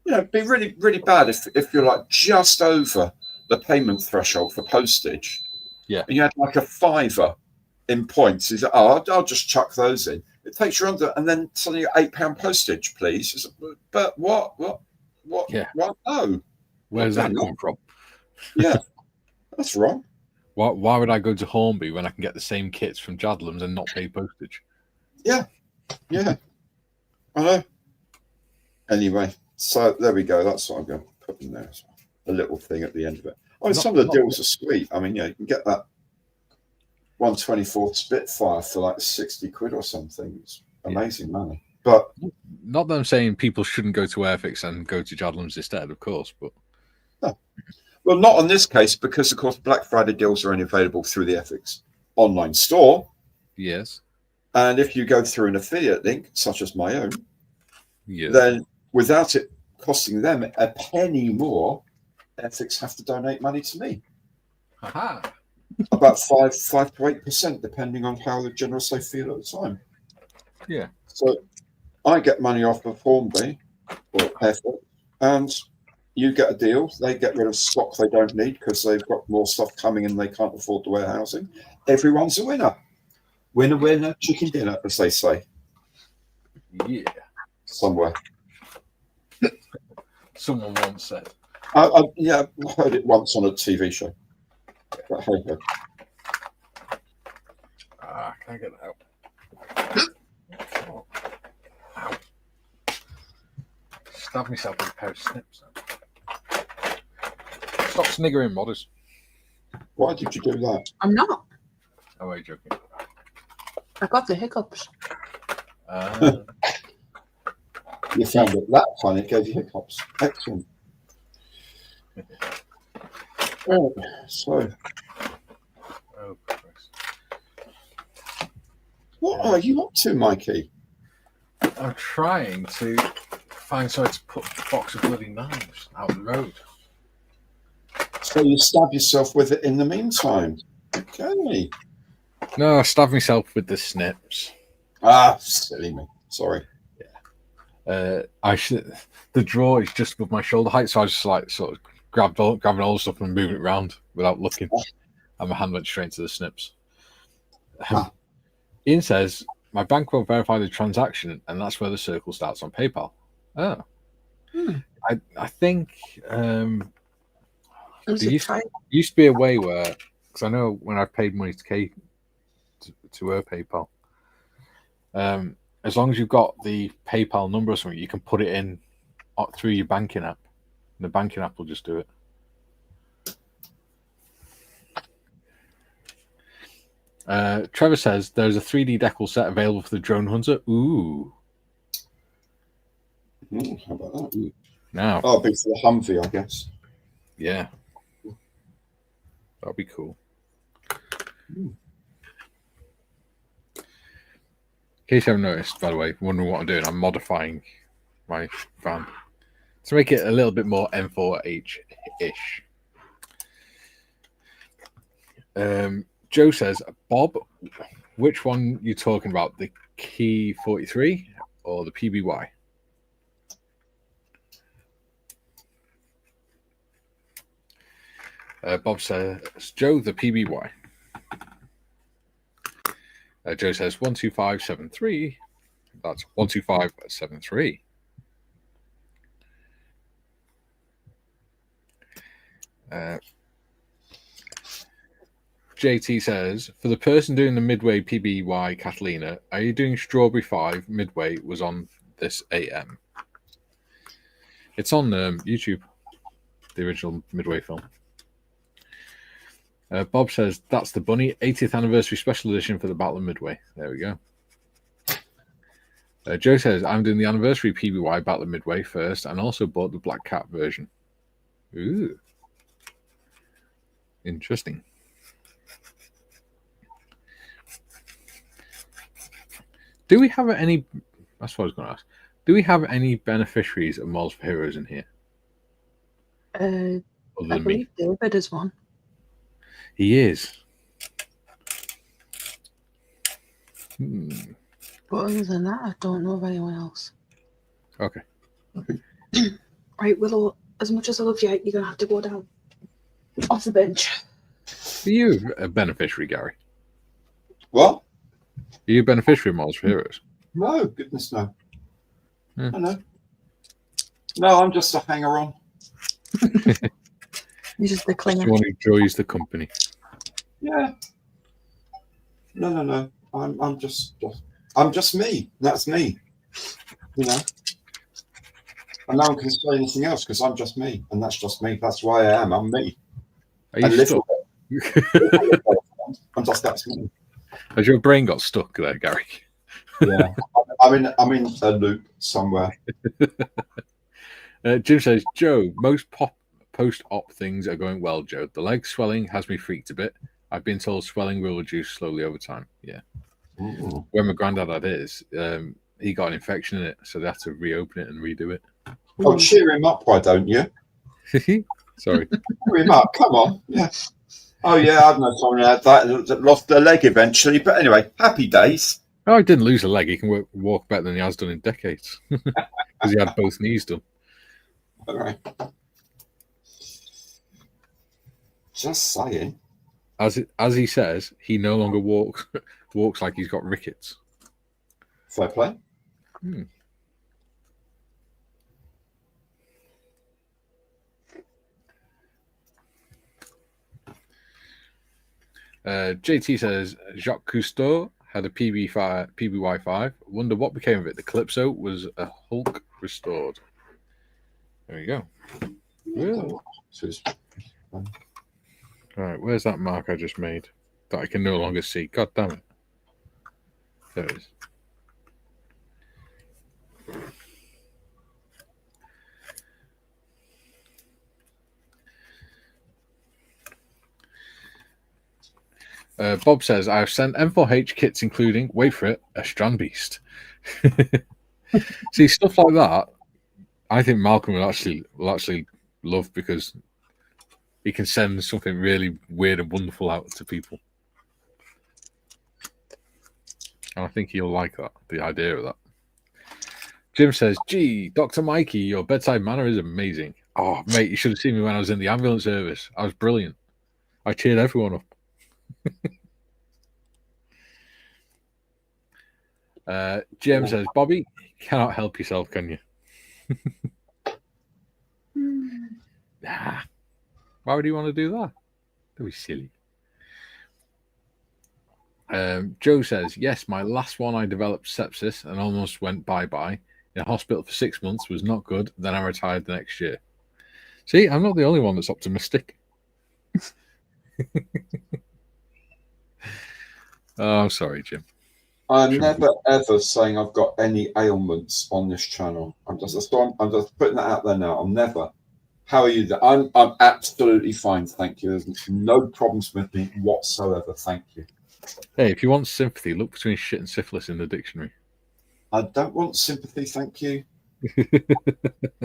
it'd be really, really bad if you're like just over the payment threshold for postage. Yeah. And you had like a £5 in points. Is I'll just chuck those in. It takes you under, and then suddenly £8 postage, please. But what? Yeah. What? No. Where's that come from? Yeah, that's wrong. Why would I go to Hornby when I can get the same kits from Jadlams and not pay postage? Yeah. I know. Anyway, so there we go. That's what I'm going to put in there as well. A little thing at the end of it. Some of the deals are sweet. I mean, you can get that 124 Spitfire for like 60 quid or something. It's amazing money. But not that I'm saying people shouldn't go to Airfix and go to Jadlams instead, of course, but no. Well, not on this case, because of course Black Friday deals are only available through the Airfix online store. Yes. And if you go through an affiliate link, such as my own, yes, then without it costing them a penny more, Airfix have to donate money to me. Aha. About 5 to 8%, depending on how generous they feel at the time. Yeah. So I get money off of Hornby or Airfix, and you get a deal. They get rid of stock they don't need because they've got more stuff coming and they can't afford the warehousing. Everyone's a winner. Winner, winner, chicken dinner, as they say. Yeah. Somewhere. Someone once said. Yeah, I heard it once on a TV show. But hey, hey. Can I get that out? Ow. Stab myself with a pair of snips. Stop sniggering, modders. Why did you do that? I'm not. Oh, are you joking? I got the hiccups. You found it that funny, it gave you hiccups. Excellent. Right, so, Oh, Christ. What are you up to, Mikey? I'm trying to find somewhere to put a box of bloody knives out the road. So you stab yourself with it in the meantime. Okay. No, I stabbed myself with the snips. Silly me. Sorry. The drawer is just above my shoulder height, so I just like sort of grabbing all the stuff and moving it around without looking. And my hand went straight to the snips. Ian says, my bank won't verify the transaction, and that's where the circle starts on PayPal. Oh. I think there used to be a way where, because I know when I paid money to her PayPal, as long as you've got the PayPal number or something, you can put it in through your banking app. And the banking app will just do it. Trevor says there's a 3D decal set available for the Drone Hunter. Ooh. How about that? Ooh. Now. Oh, big for the Humvee, I guess. Yeah. That'd be cool. In case you haven't noticed, by the way, wondering what I'm doing, I'm modifying my van to make it a little bit more M4H-ish. Joe says, Bob, which one you talking about? The Key 43 or the PBY? Bob says, Joe, the PBY. Joe says 12573. That's 12573. JT says, for the person doing the midway PBY Catalina, are you doing Strawberry 5? Midway was on this AM. It's on YouTube, the original Midway film. Bob says, that's the bunny. 80th anniversary special edition for the Battle of Midway. There we go. Joe says, I'm doing the anniversary PBY Battle of Midway first and also bought the Black Cat version. Ooh. Interesting. Do we have any... That's what I was going to ask. Do we have any beneficiaries of Models for Heroes in here? I believe David is one. He is. But other than that, I don't know of anyone else. Okay. Right, Willow, as much as I love you, you're going to have to go down off the bench. Are you a beneficiary, Gary? What? Are you a beneficiary of Models for Heroes? No, goodness no. Yeah. No. No, I'm just a hanger-on. You're just the clinger. Someone who enjoys the company. Yeah. No. I'm just me. That's me. You know. And no one can say anything else because I'm just me, and that's just me. That's why I am. I'm me. Are you stuck? I'm just that's me. Has your brain got stuck there, Gary? Yeah. I'm in a loop somewhere. Jim says, Joe, most post-op things are going well, Joe. The leg swelling has me freaked a bit. I've been told swelling will reduce slowly over time. Yeah. Ooh. When my granddad had his, he got an infection in it, so they had to reopen it and redo it. Oh, cheer him up, why don't you? Sorry. Cheer him up, come on. Yeah. Oh, yeah, I've known someone that lost their leg eventually. But anyway, happy days. Oh, he didn't lose a leg. He can walk better than he has done in decades because he had both knees done. All right. Just saying. As he says, he no longer walks like he's got rickets. Fair play. JT says Jacques Cousteau had a PBY5. Wonder what became of it. The Calypso was a Hulk restored. There you go. All right, where's that mark I just made that I can no longer see? God damn it. There it is. Bob says, I have sent M4H kits including, wait for it, a Strand Beast. See, stuff like that, I think Malcolm will actually love because he can send something really weird and wonderful out to people. And I think he'll like that, the idea of that. Jim says, gee, Dr. Mikey, your bedside manner is amazing. Oh, mate, you should have seen me when I was in the ambulance service. I was brilliant. I cheered everyone up. Jim says, Bobby, you cannot help yourself, can you? Nah. Why would you want to do that? That'd be silly. Joe says, yes, my last one I developed sepsis and almost went bye-bye. In hospital for 6 months, was not good. Then I retired the next year. See, I'm not the only one that's optimistic. Oh, I'm sorry, Jim. I'm never ever saying I've got any ailments on this channel. I'm just putting that out there now. I'm never. How are you? I'm absolutely fine, thank you. There's no problems with me whatsoever, thank you. Hey, if you want sympathy, look between shit and syphilis in the dictionary. I don't want sympathy, thank you.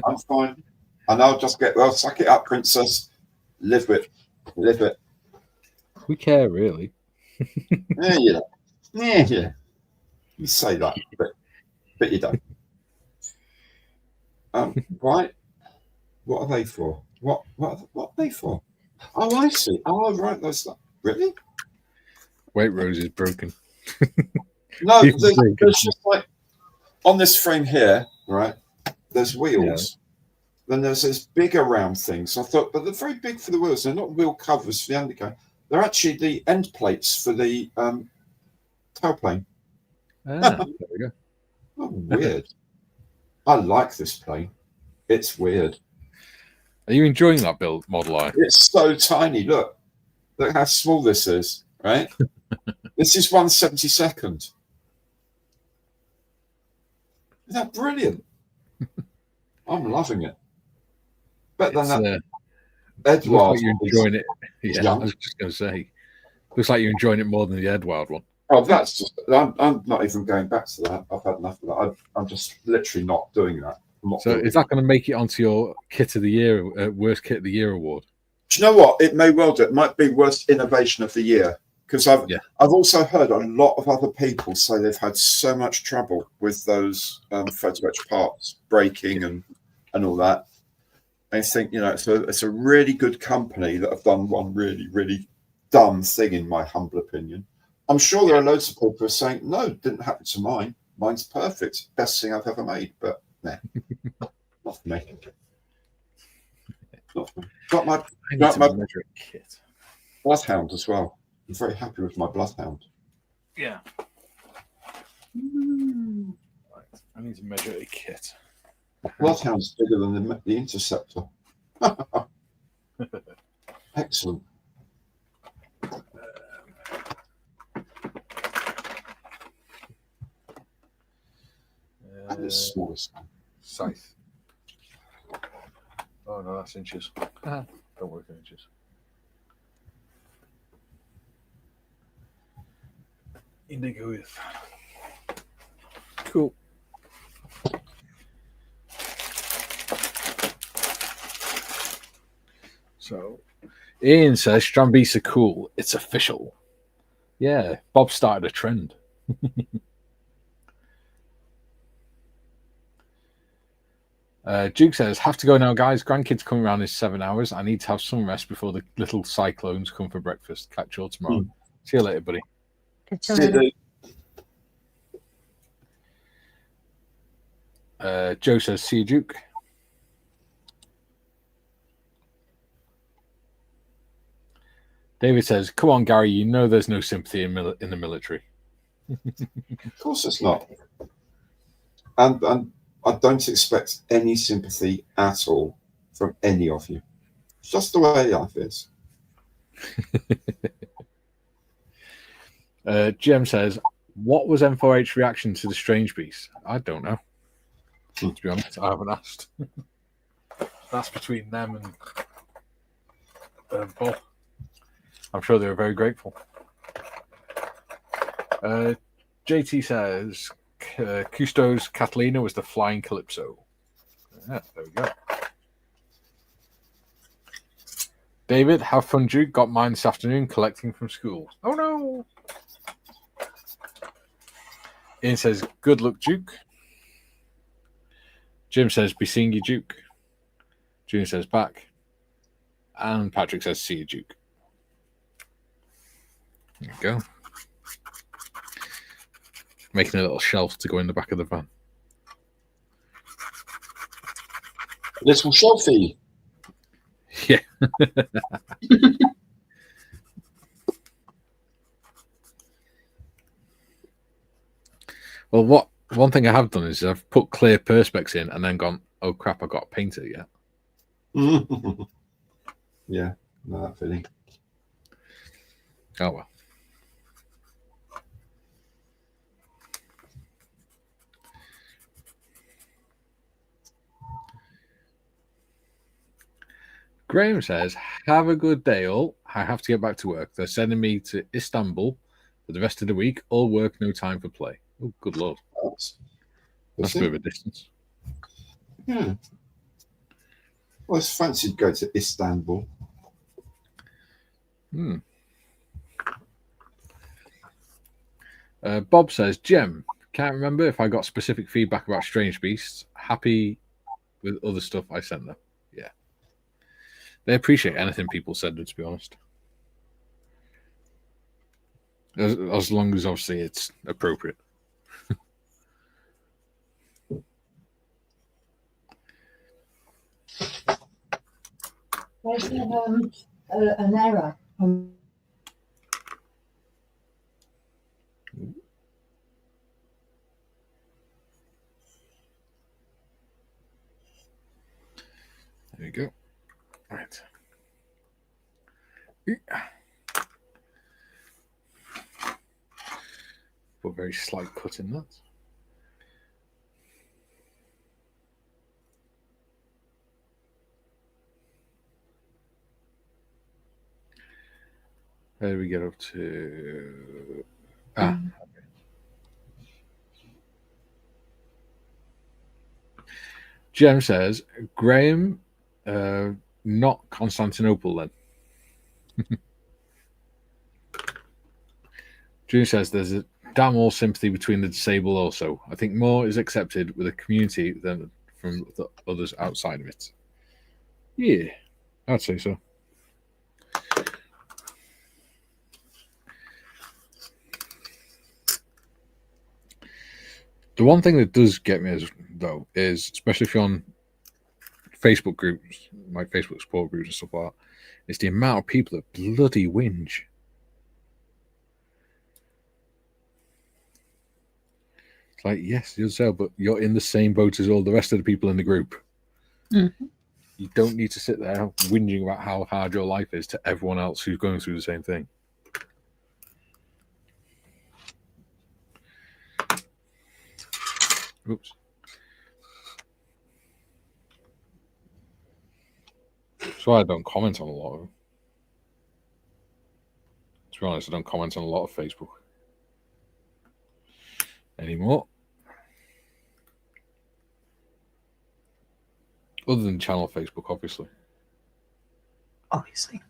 I'm fine. And I'll just suck it up, princess. Live it. We care, really. Yeah. You say that, but you don't. Right. What are they for? What are they for? Oh, I see. Oh, right. That's that. Really? Wait, Rose is broken. No, there's just like on this frame here, right? There's wheels. then there's this bigger round thing. So I thought, but they're very big for the wheels. They're not wheel covers for the undercarriage. They're actually the end plates for the tailplane. There we go. Oh, weird. I like this plane. It's weird. Are you enjoying that build model? It's so tiny. Look how small this is, right? This is 1/72. Isn't that brilliant? I'm loving it. But then that looks Edward like you're enjoying it. Yeah, young. I was just going to say, looks like you're enjoying it more than the Edward one. Oh, that's just. I'm not even going back to that. I've had enough of that. I'm just literally not doing that. So is that going to make it onto your kit of the year, worst kit of the year award? Do you know what? It may well do. It might be worst innovation of the year, because I've also heard a lot of other people say they've had so much trouble with those photo etch parts breaking and all that. I think it's a really good company that have done one really, really dumb thing, in my humble opinion. I'm sure there are loads of people who are saying, no, it didn't happen to mine. Mine's perfect. Best thing I've ever made. But nah, not for me. Not for me. Got my measure kit. Bloodhound as well. I'm very happy with my Bloodhound. Yeah. Right. I need to measure a kit. Bloodhound's bigger than the Interceptor. Excellent. And it's smallest. Scythe. Oh no, that's inches. Don't work in inches. Indigo with. Cool. So, Ian says Strambis are cool. It's official. Yeah, Bob started a trend. Duke says, have to go now, guys. Grandkids coming around in 7 hours. I need to have some rest before the little cyclones come for breakfast. Catch you all tomorrow. See you later, buddy. Joe says, see you, Duke. David says, come on, Gary, you know there's no sympathy in the military. Of course it's not. And I don't expect any sympathy at all from any of you. It's just the way life is. Jim says, what was M4H reaction to the Strange Beast? I don't know. To be honest, I haven't asked. That's between them and Bob. I'm sure they were very grateful. JT says, Cousteau's Catalina was the flying Calypso. Yeah, there we go. David, have fun, Duke. Got mine this afternoon collecting from school. Oh no! Ian says, good luck, Duke. Jim says, be seeing you, Duke. June says, back. And Patrick says, see you, Duke. There you go. Making a little shelf to go in the back of the van. Little shelfie. Yeah. Well, one thing I have done is I've put clear perspex in and then gone, oh crap, I got a painter yet. Yeah, no, that feeling. Oh well. Graham says, have a good day, all. I have to get back to work. They're sending me to Istanbul for the rest of the week. All work, no time for play. Oh, good lord. That's a bit of a distance. Yeah. Well, it's fancy to go to Istanbul. Bob says, Jem, can't remember if I got specific feedback about Strange Beasts. Happy with other stuff I sent them. Yeah. They appreciate anything people send them, to be honest. As long as, obviously, it's appropriate. There's an error. There you go. Right. Put a very slight cut in that. Where do we get up to? Jem says, Graham, not Constantinople then. June says there's a damn all sympathy between the disabled also. I think more is accepted with a community than from the others outside of it. Yeah, I'd say so. The one thing that does get me, though, is especially if you're on Facebook groups, like Facebook support groups and stuff like that, is the amount of people that bloody whinge. It's like, yes, you're so, but you're in the same boat as all the rest of the people in the group. Mm-hmm. You don't need to sit there whinging about how hard your life is to everyone else who's going through the same thing. Oops. So I don't comment on a lot of them. To be honest, I don't comment on a lot of Facebook anymore. Other than channel Facebook, obviously. Obviously.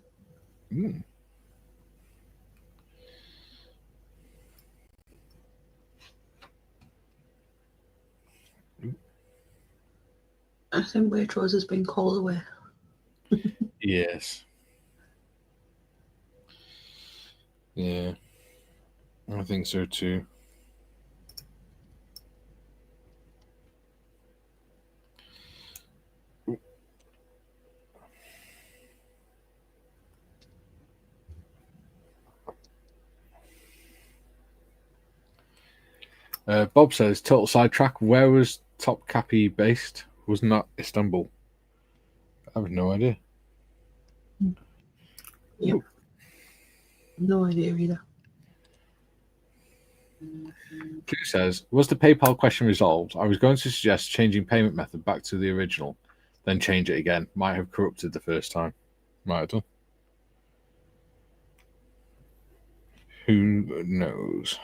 I think Waitrose has been called away. Yes. Yeah. I think so too. Bob says, total sidetrack. Where was Topkapi based? Wasn't that Istanbul? I have no idea. Yep. No idea either. Q says, was the PayPal question resolved? I was going to suggest changing payment method back to the original, then change it again. Might have corrupted the first time. Might have done. Who knows?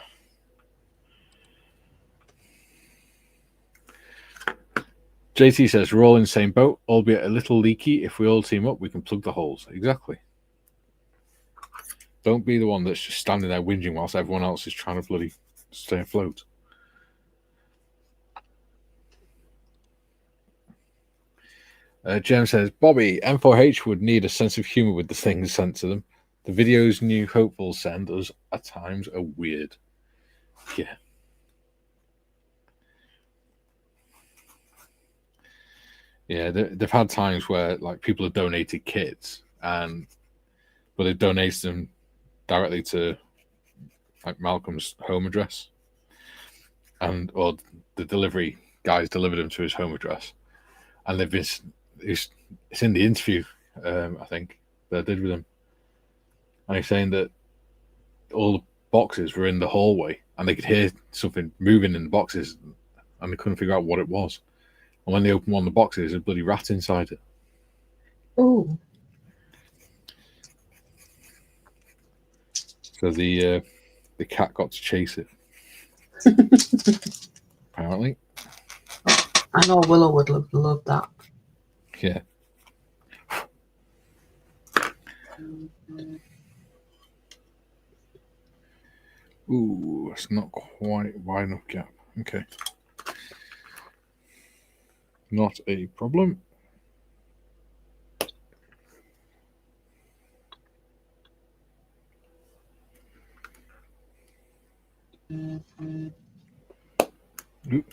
JT says, we're all in the same boat, albeit a little leaky. If we all team up, we can plug the holes. Exactly. Don't be the one that's just standing there whinging whilst everyone else is trying to bloody stay afloat. Jem says, Bobby, M4H would need a sense of humour with the things sent to them. The videos New Hopefuls send us at times are weird. Yeah. Yeah, they've had times where like people have donated kits, but they've donated them directly to like Malcolm's home address, or the delivery guys delivered them to his home address, and they've been. It's in the interview, I think, that I did with him, and he's saying that all the boxes were in the hallway, and they could hear something moving in the boxes, and they couldn't figure out what it was. And when they opened one of the boxes, there's a bloody rat inside it. Oh. So the cat got to chase it. Apparently. I know Willow would love that. Yeah. Ooh, it's not quite wide enough gap. Okay. Not a problem. Ooh.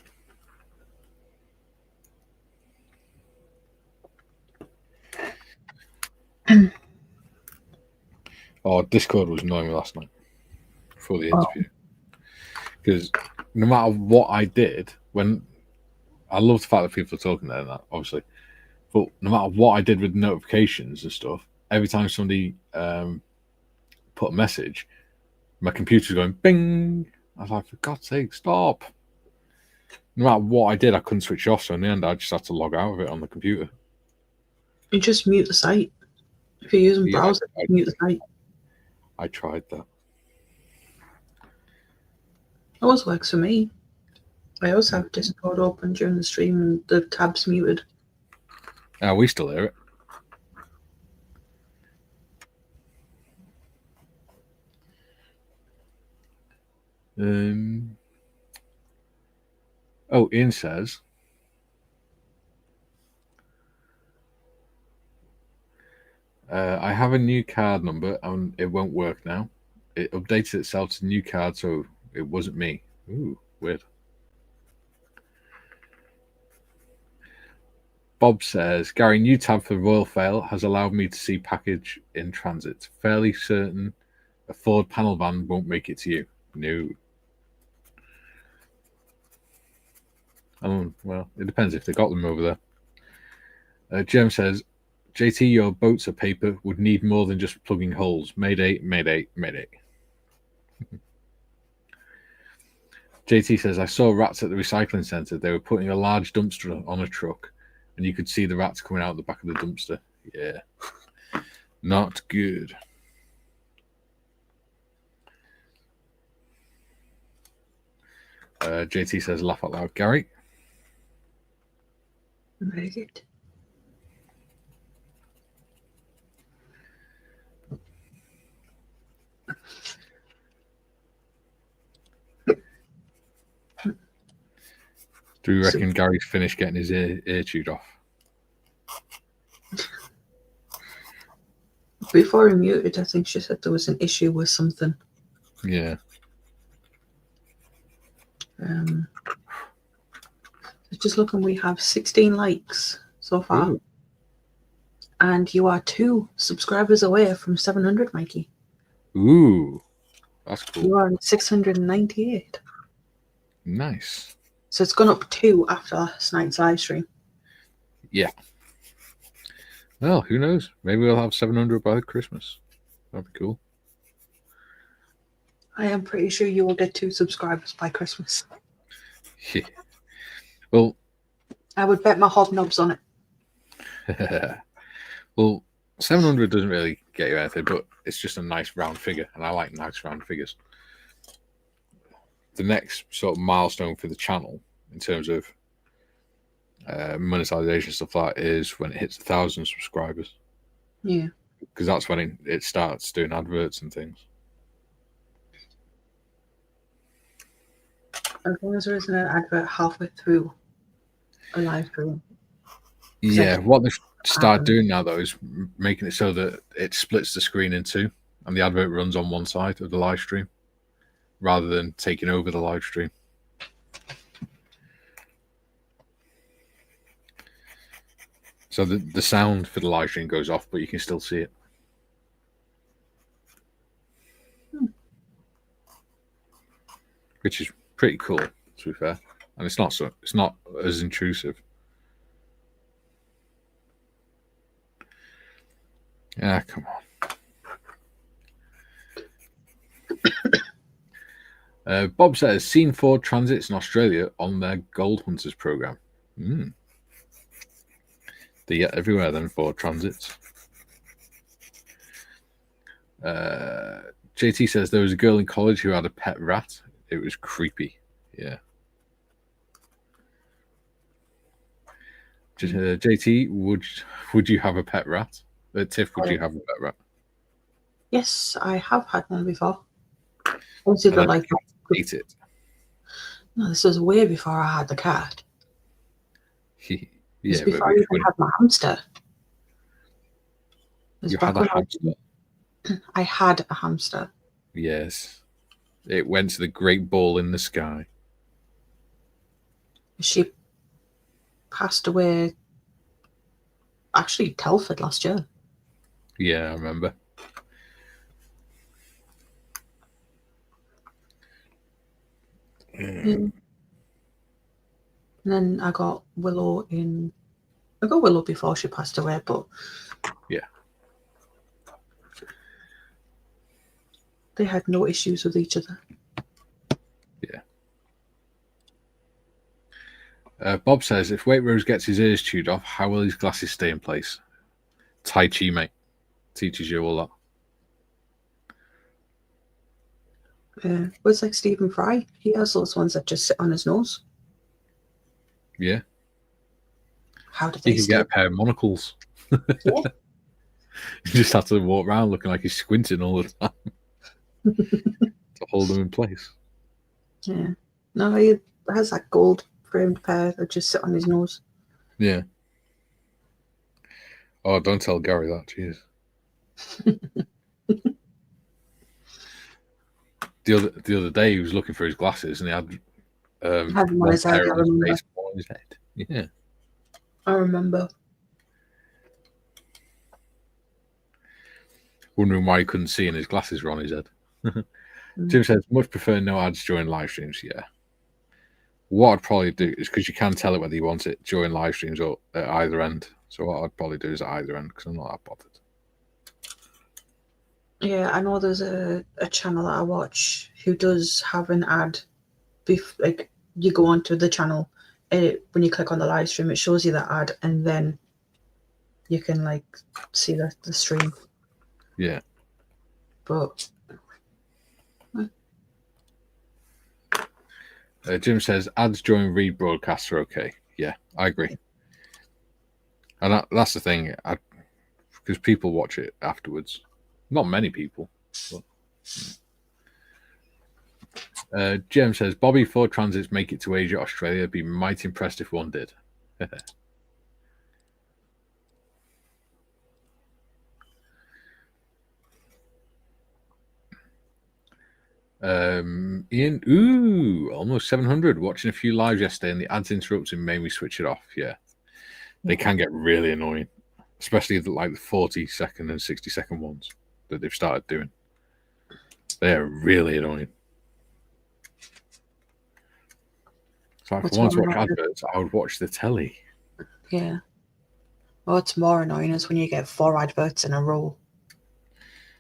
Oh, Discord was annoying me last night before the Oh. interview. Because no matter what I did, when I love the fact that people are talking there and that, obviously, but no matter what I did with notifications and stuff, every time somebody put a message, my computer's going bing. I was like, for God's sake, stop. No matter what I did, I couldn't switch off. So in the end, I just had to log out of it on the computer. You just mute the site. If you're using Yeah, browser, mute the site. I tried that. It always works for me. I also have Discord open during the stream and the tab's muted. We still hear it. Oh, Ian says, I have a new card number and it won't work now. It updated itself to the new card, so it wasn't me. Ooh, weird. Bob says, Gary, new tab for Royal Fail has allowed me to see package in transit. Fairly certain a Ford panel van won't make it to you. No. Oh, well, it depends if they got them over there. Jem says, JT, your boats are paper, would need more than just plugging holes. Mayday, mayday, mayday. JT says, I saw rats at the recycling centre. They were putting a large dumpster on a truck, and you could see the rats coming out the back of the dumpster. Yeah. Not good. JT says, laugh out loud. Gary? Very good. Do you reckon Gary's finished getting his ear chewed off? Before he muted, I think she said there was an issue with something. Yeah. Just looking, we have 16 likes so far. Ooh. And you are 2 subscribers away from 700, Mikey. Ooh. That's cool. You are at 698. Nice. So it's gone up 2 after last night's live stream. Yeah. Well, who knows? Maybe we'll have 700 by Christmas. That'd be cool. I am pretty sure you will get 2 subscribers by Christmas. Yeah. Well, I would bet my hobnobs on it. well, 700 doesn't really get you anything, but it's just a nice round figure, and I like nice round figures. The next sort of milestone for the channel in terms of monetization stuff like that is when it hits 1,000 subscribers. Yeah. Because that's when it starts doing adverts and things. As long as there isn't an advert halfway through a live stream. Yeah, what they start doing now, though, is making it so that it splits the screen in 2 and the advert runs on one side of the live stream rather than taking over the live stream. So the sound for the live stream goes off, but you can still see it. Which is pretty cool, to be fair. And it's not as intrusive. Yeah, come on. Bob says, seen Ford Transits in Australia on their Gold Hunters program. They get everywhere then, Ford Transits. JT says there was a girl in college who had a pet rat. It was creepy. Yeah. JT, would you have a pet rat? Tiff, would you have a pet rat? Yes, I have had one before. Obviously, And like eat it. No, this was way before I had the cat. Yeah, It's before I even had my hamster. You had a hamster? I had a hamster. Yes. It went to the great ball in the sky. She passed away, actually, Telford last year. Yeah, I remember. Yeah. And then I got Willow before she passed away, but Yeah. they had no issues with each other. Yeah. Bob says, if Waitrose gets his ears chewed off, how will his glasses stay in place? Tai Chi, mate. Teaches you all that. But it's like Stephen Fry. He has those ones that just sit on his nose. Yeah. How did they He could get a pair of monocles. Yeah. You just have to walk around looking like he's squinting all the time to hold them in place. Yeah. No, he has that gold framed pair that just sit on his nose. Yeah. Oh, don't tell Gary that, jeez. The other day he was looking for his glasses and he had Had them on his head, I remember. face, one on his head. Yeah. I remember. Wondering why he couldn't see and his glasses were on his head. Jim says, much prefer no ads during live streams. Yeah. What I'd probably do is because you can tell it whether you want it during live streams or at either end. So what I'd probably do is at either end because I'm not that bothered. Yeah, I know there's a channel that I watch who does have an ad. Like you go onto the channel, when you click on the live stream, it shows you that ad, and then you can like see the stream. Yeah. But Jim says ads during read broadcasts are okay. Yeah, I agree. And that's the thing, because people watch it afterwards. Not many people. But. Jim says Bobby Ford Transits make it to Asia, Australia. I'd be mighty impressed if one did. Ian, almost 700. Watching a few lives yesterday and the ads interrupting made me switch it off. Yeah. They can get really annoying, especially like the 40-second and 60-second ones that they've started doing. They are really annoying. So if I want to watch adverts, I would watch the telly. Yeah. What's more annoying is when you get 4 adverts in a row.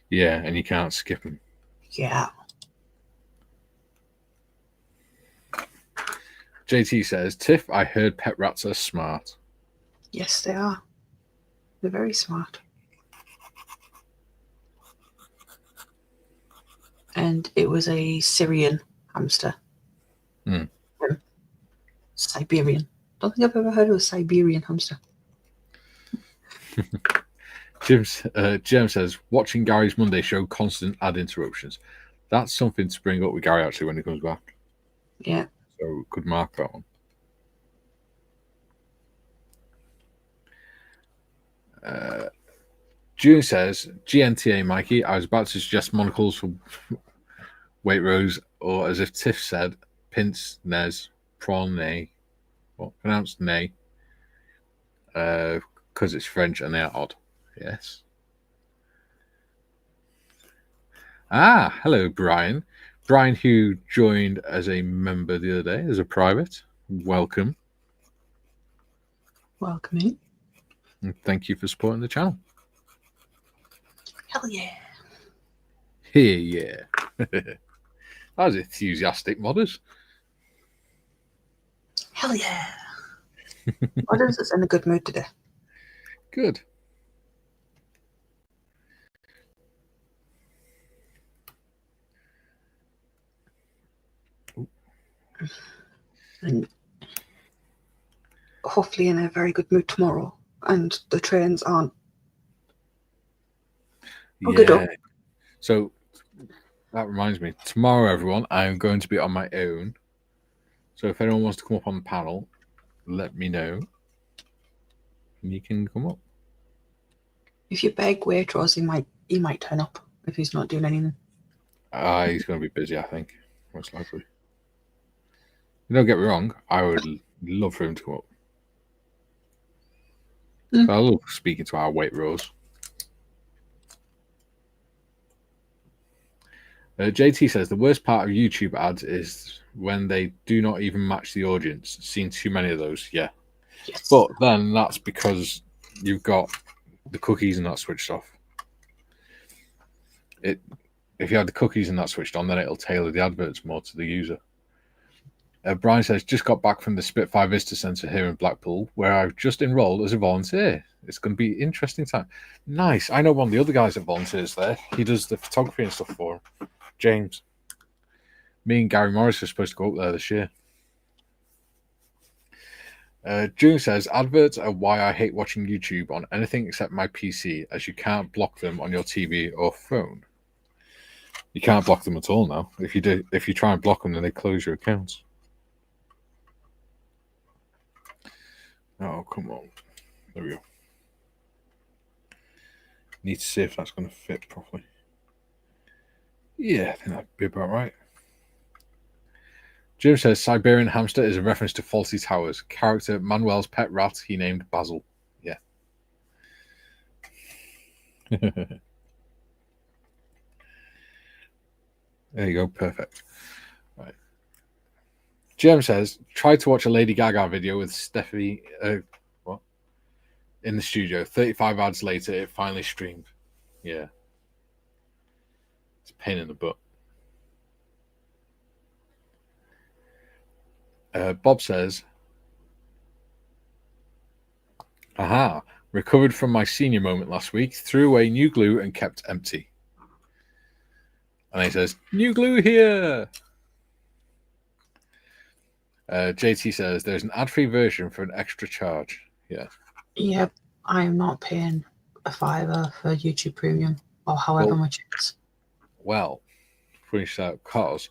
Yeah, and you can't skip them. Yeah. JT says, Tiff, I heard pet rats are smart. Yes, they are. They're very smart. And it was a Syrian hamster. Siberian. Don't think I've ever heard of a Siberian hamster. Jim says, watching Gary's Monday show, constant ad interruptions. That's something to bring up with Gary actually when he comes back. Yeah. So could mark that one. June says, GNTA Mikey, I was about to suggest monocles for Waitrose, or as if Tiff said, pince nez prawn nay. What pronounced nay? Because it's French and they're odd. Yes. Hello, Brian. Brian, who joined as a member the other day, as a private. Welcome. Welcome in. And thank you for supporting the channel. Hell yeah. Yeah. That was enthusiastic, modders. Hell yeah. Modders is in a good mood today. Good. And hopefully in a very good mood tomorrow. And the trains aren't. Yeah. So that reminds me. Tomorrow, everyone, I'm going to be on my own. So if anyone wants to come up on the panel, let me know. And you can come up. If you beg Waitrose, he might turn up if he's not doing anything. He's going to be busy, I think, most likely. Don't get me wrong, I would love for him to come up. I love speaking to our Waitrose. JT says the worst part of YouTube ads is when they do not even match the audience. Seen too many of those, yeah. Yes. But then that's because you've got the cookies and that switched off. If you had the cookies and that switched on, then it'll tailor the adverts more to the user. Brian says, just got back from the Spitfire Visitor Centre here in Blackpool, where I've just enrolled as a volunteer. It's going to be an interesting time. Nice. I know one of the other guys that volunteers there. He does the photography and stuff for him. James. Me and Gary Morris are supposed to go up there this year. June says, adverts are why I hate watching YouTube on anything except my PC, as you can't block them on your TV or phone. You can't block them at all now. If you try and block them, then they close your accounts. Oh, come on. There we go. Need to see if that's going to fit properly. Yeah, I think that'd be about right. Jim says Siberian hamster is a reference to Faulty Towers. Character Manuel's pet rat he named Basil. Yeah. There you go. Perfect. Right. Jim says, try to watch a Lady Gaga video with Steffi in the studio. 35 ads later, it finally streamed. Yeah. It's a pain in the butt. Bob says, aha, recovered from my senior moment last week, threw away new glue and kept empty. And he says, new glue here. JT says, there's an ad-free version for an extra charge. Yeah. Yep, I'm not paying a $5 for YouTube Premium or however much it is. Well, finish that because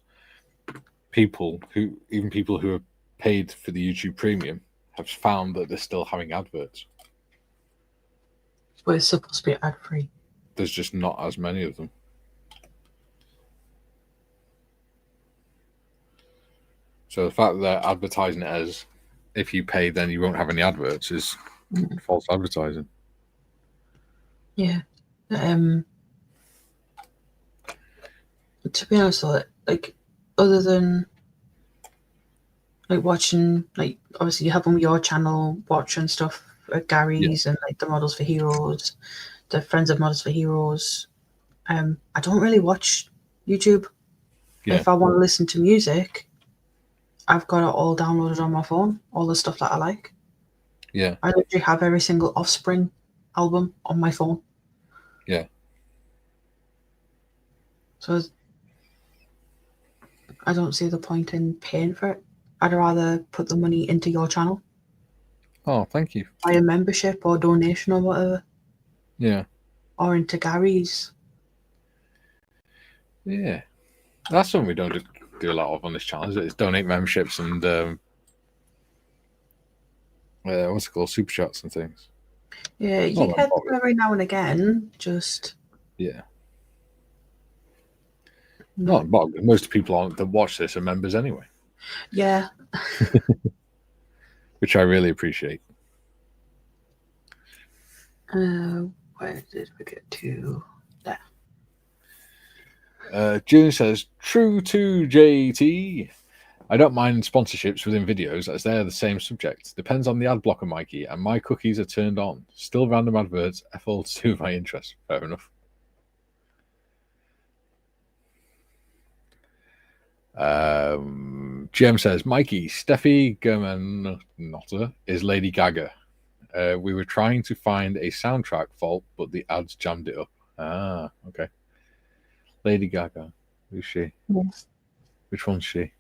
people who have paid for the YouTube Premium have found that they're still having adverts. But it's supposed to be ad-free. There's just not as many of them. So the fact that they're advertising it as if you pay, then you won't have any adverts is false advertising. Yeah. To be honest, like other than like watching, like obviously you have on your channel watching stuff at Gary's and like the Models for Heroes, the Friends of Models for Heroes. I don't really watch YouTube. Yeah. If I want to listen to music, I've got it all downloaded on my phone, all the stuff that I like. Yeah. I literally have every single Offspring album on my phone. Yeah. So I don't see the point in paying for it. I'd rather put the money into your channel. Oh, thank you. Buy a membership or donation or whatever. Yeah. Or into Gary's. Yeah. That's something we don't do a lot of on this channel, is it? It's donate memberships and what's it called? Super chats and things. Yeah, you get them every now and again, just... Yeah. Not most people that watch this are members anyway. Yeah. Which I really appreciate. Where did we get to? There. June says, true to JT. I don't mind sponsorships within videos as they are the same subject. Depends on the ad blocker, Mikey, and my cookies are turned on. Still random adverts, F all to do with my interest. Fair enough. GM says, Mikey, Steffi Germanotta is Lady Gaga. We were trying to find a soundtrack fault, but the ads jammed it up. Ah, okay. Lady Gaga. Who's she? Yes. Which one's she?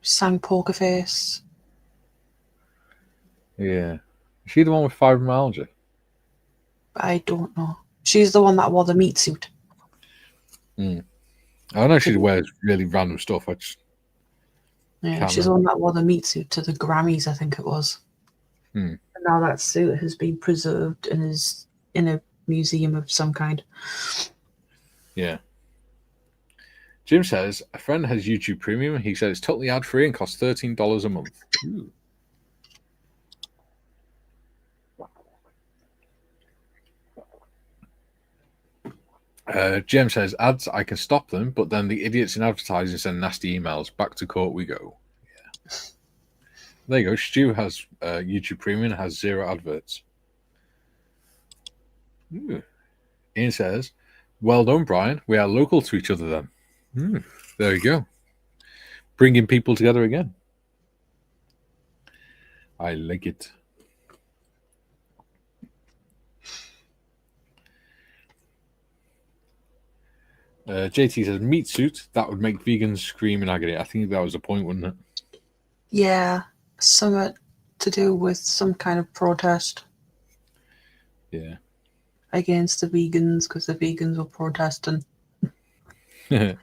Sang Poker Face. Yeah. Is she the one with fibromyalgia? I don't know. She's the one that wore the meat suit. I know she wears really random stuff. Yeah, she's the one that wore the meat suit to the Grammys, I think it was. And now that suit has been preserved and is in a museum of some kind. Yeah. Jim says, a friend has YouTube Premium. He says it's totally ad-free and costs $13 a month. Ooh. James says, ads, I can stop them, but then the idiots in advertising send nasty emails. Back to court we go. Yeah. There you go. Stu has YouTube Premium, has 0 adverts. Ooh. Ian says, well done, Brian. We are local to each other then. There you go. Bringing people together again. I like it. JT says, meat suit, that would make vegans scream in agony. I think that was the point, wouldn't it? Yeah, something to do with some kind of protest. Yeah. Against the vegans, because the vegans were protesting. June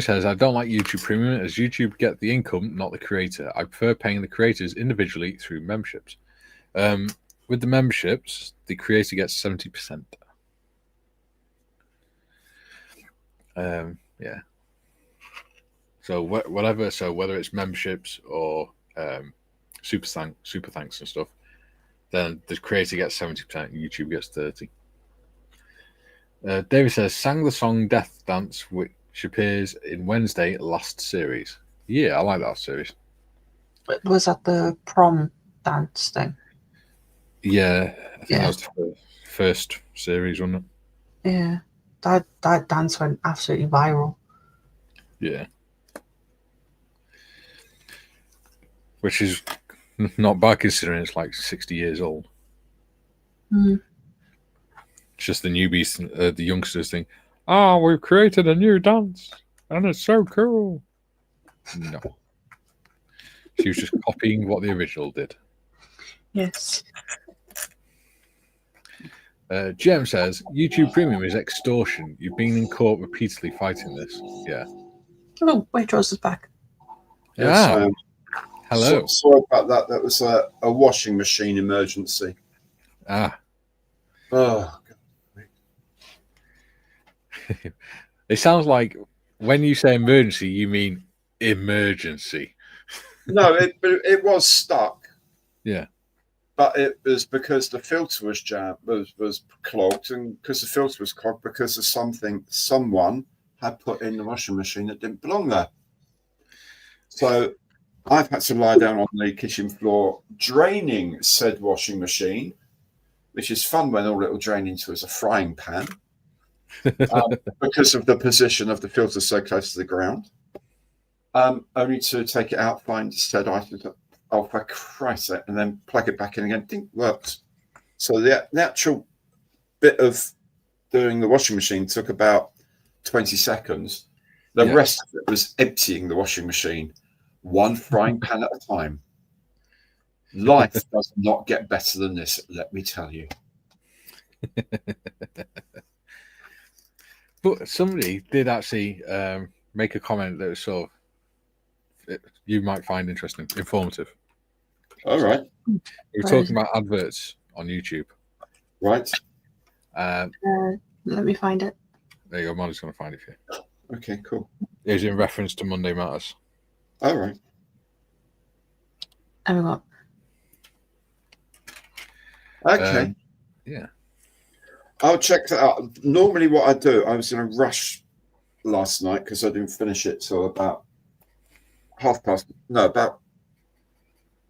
says, I don't like YouTube Premium as YouTube get the income, not the creator. I prefer paying the creators individually through memberships. With the memberships, the creator gets 70%. Yeah. So whatever. So whether it's memberships or super thanks and stuff, then the creator gets 70%, and YouTube gets 30%. David says, sang the song Death Dance, which appears in Wednesday last series. Yeah, I like that series. Was that the prom dance thing? Yeah, I think that was the first series, wasn't it? Yeah, that dance went absolutely viral. Yeah. Which is not bad considering it's like 60 years old. Mm. It's just the newbies, the youngsters think, oh, we've created a new dance and it's so cool. No. She was just copying what the original did. Yes. Jem says, YouTube Premium is extortion. You've been in court repeatedly fighting this. Yeah. Oh, Waitrose is back. Yes, I am. Hello. Sorry about that. That was a washing machine emergency. Ah. Oh, It sounds like when you say emergency, you mean emergency. no, it was stuck. Yeah. But it was because the filter was jammed, was clogged, and because the filter was clogged, because of something someone had put in the washing machine that didn't belong there. So I've had to lie down on the kitchen floor draining said washing machine, which is fun when all it'll drain into is a frying pan, because of the position of the filter so close to the ground. Only to take it out, find said item. Oh, for Christ's sake, and then plug it back in again. Didn't work. So the actual bit of doing the washing machine took about 20 seconds. The rest of it was emptying the washing machine, one frying pan at a time. Life does not get better than this, let me tell you. But somebody did actually make a comment that was sort of, you might find interesting, informative. All right. We were talking about adverts on YouTube. Right. Let me find it. There you go. Molly's going to find it for you. Okay, cool. It was in reference to Monday Matters. All right. There we go. Okay. Yeah. I'll check that out. Normally what I do, I was in a rush last night because I didn't finish it till about about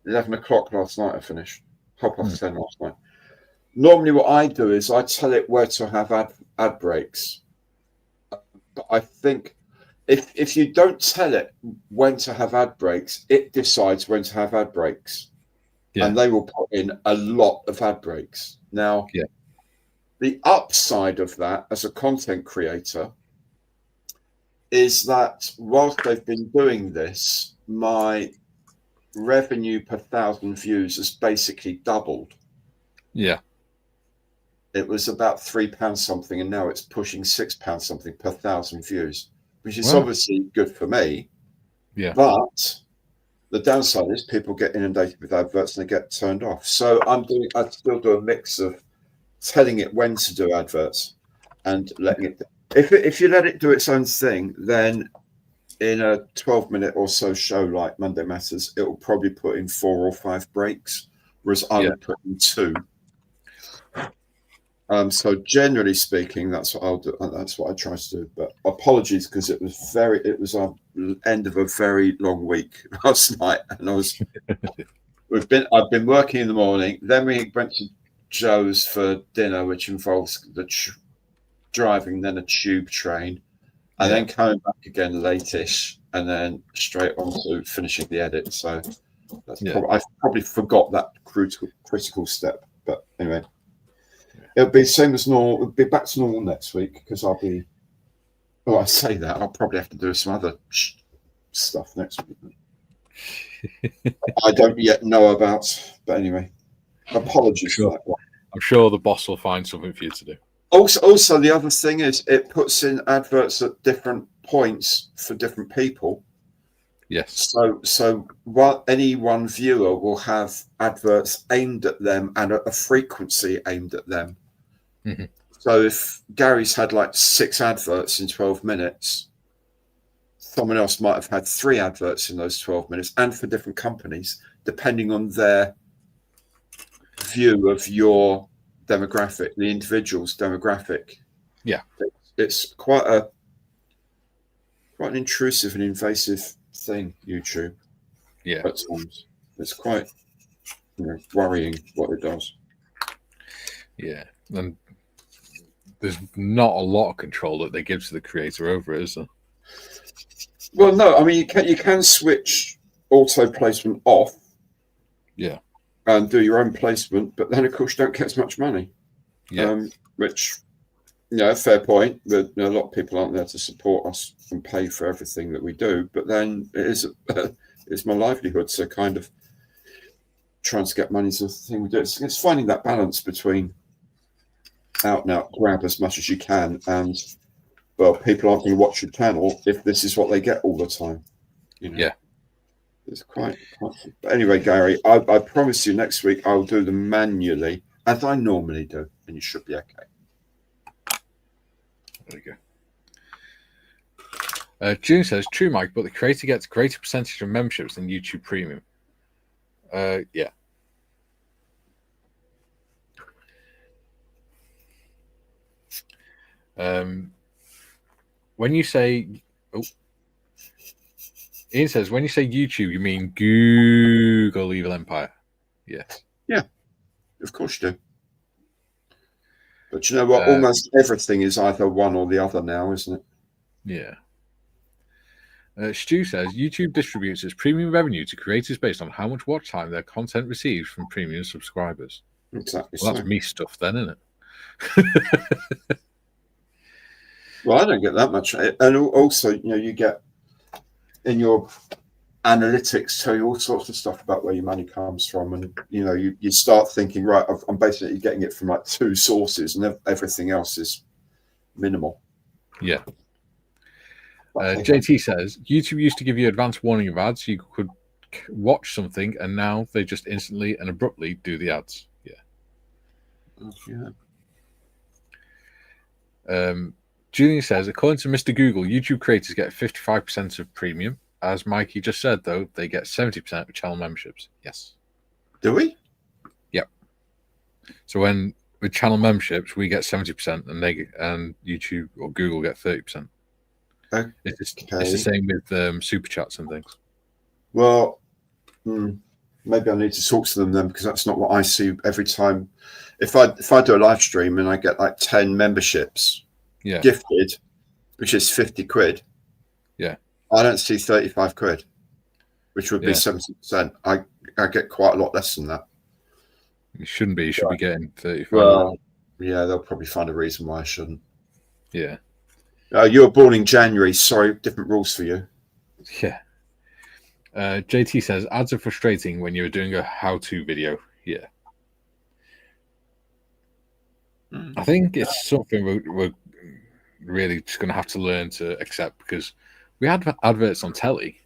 11 o'clock last night I finished. 10:30 last night. Normally what I do is I tell it where to have ad breaks. But I think if you don't tell it when to have ad breaks, it decides when to have ad breaks. Yeah. And they will put in a lot of ad breaks. Now, the upside of that as a content creator is that whilst they've been doing this, my revenue per 1,000 views has basically doubled. Yeah. It was about £3 something, and now it's pushing £6 something per 1,000 views, which is obviously good for me. Yeah. But the downside is people get inundated with adverts and they get turned off. So I still do a mix of telling it when to do adverts and letting it. If you let it do its own thing, then in a 12-minute or so show like Monday Matters, it will probably put in 4 or 5 breaks, whereas I would put in 2. So generally speaking, that's what I'll do. That's what I try to do. But apologies because it was our end of a very long week last night, and I've been working in the morning. Then we went to Joe's for dinner, which involves the driving, then a tube train, and then coming back again late-ish, and then straight on to finishing the edit. So I probably forgot that critical step. But anyway. It'll be same as normal. It'll be back to normal next week because I'll be. Oh, I say that I'll probably have to do some other stuff next week. I don't yet know about, but anyway, apologies for that one. I'm sure the boss will find something for you to do. Also, the other thing is it puts in adverts at different points for different people. Yes. So any one viewer will have adverts aimed at them and a frequency aimed at them. Mm-hmm. So if Gary's had like 6 adverts in 12 minutes, someone else might have had 3 adverts in those 12 minutes, and for different companies, depending on their view of your demographic, the individual's demographic. Yeah. It's quite an intrusive and invasive thing, YouTube. Yeah. At times. It's quite worrying what it does. Yeah. And there's not a lot of control that they give to the creator over it, is there? Well, no, I mean you can switch auto placement off. Yeah. And do your own placement, but then of course you don't get as much money. Yeah. Which, fair point. But a lot of people aren't there to support us and pay for everything that we do. But then it's my livelihood, so kind of trying to get money is the thing we do. It's finding that balance between out and out grab as much as you can, and well, people aren't going to watch your channel if this is what they get all the time. Yeah, it's quite. But anyway, Gary, I promise you next week I'll do them manually as I normally do, and you should be okay. There you go. June says, "True, Mike, but the creator gets a greater percentage of memberships than YouTube Premium." Yeah. When you say, Ian says, when you say YouTube, you mean Google Evil Empire? Yes. Yeah, of course you do. But you know what? Almost everything is either one or the other now, isn't it? Yeah. Stu says, YouTube distributes its premium revenue to creators based on how much watch time their content receives from premium subscribers. Exactly. Well, that's me stuff then, isn't it? Well, I don't get that much. And also, you get in your analytics tell you all sorts of stuff about where your money comes from. And, you start thinking, right, I'm basically getting it from like 2 sources and everything else is minimal. Yeah. JT says, YouTube used to give you advance warning of ads. You could watch something, and now they just instantly and abruptly do the ads. Yeah. Julian says, according to Mr. Google, YouTube creators get 55% of premium. As Mikey just said, though, they get 70% of channel memberships. Yes. Do we? Yep. So with channel memberships, we get 70%, and YouTube or Google get 30%. Okay. It's the same with super chats and things. Well, maybe I need to talk to them then, because that's not what I see every time. If I do a live stream and I get like 10 memberships gifted, which is 50 quid, I don't see 35 quid, which would be 70%. I get quite a lot less than that. You shouldn't be. You should be getting 35. Well, yeah, they'll probably find a reason why I shouldn't. Yeah. You were born in January. Sorry, different rules for you. Yeah. JT says, ads are frustrating when you're doing a how-to video. Yeah. I think it's something we're really just going to have to learn to accept, because we had adverts on telly.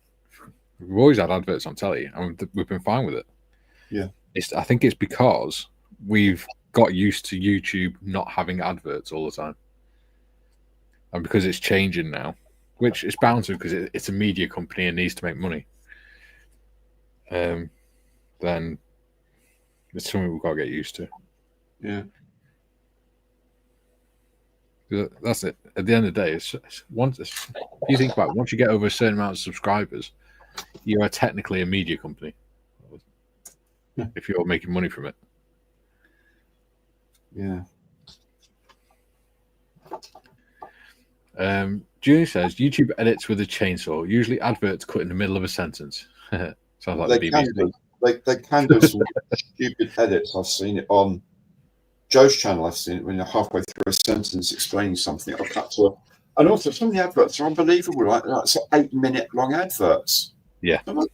We've always had adverts on telly, and we've been fine with it. Yeah. I think it's because we've got used to YouTube not having adverts all the time. And because it's changing now, which it's bound to, because it's a media company and needs to make money, then it's something we've got to get used to. Yeah. That's it. At the end of the day, if you think about it, once you get over a certain amount of subscribers, you are technically a media company. If you're making money from it. Yeah. Julie says YouTube edits with a chainsaw. Usually adverts cut in the middle of a sentence. Sounds like They the BBC. can do. They can do some stupid edits. I've seen it on Joe's channel. I've seen it when you're halfway through a sentence explaining something. I'll cut to it. And also, some of the adverts are unbelievable. Like it's 8-minute long adverts. Yeah. I'm like,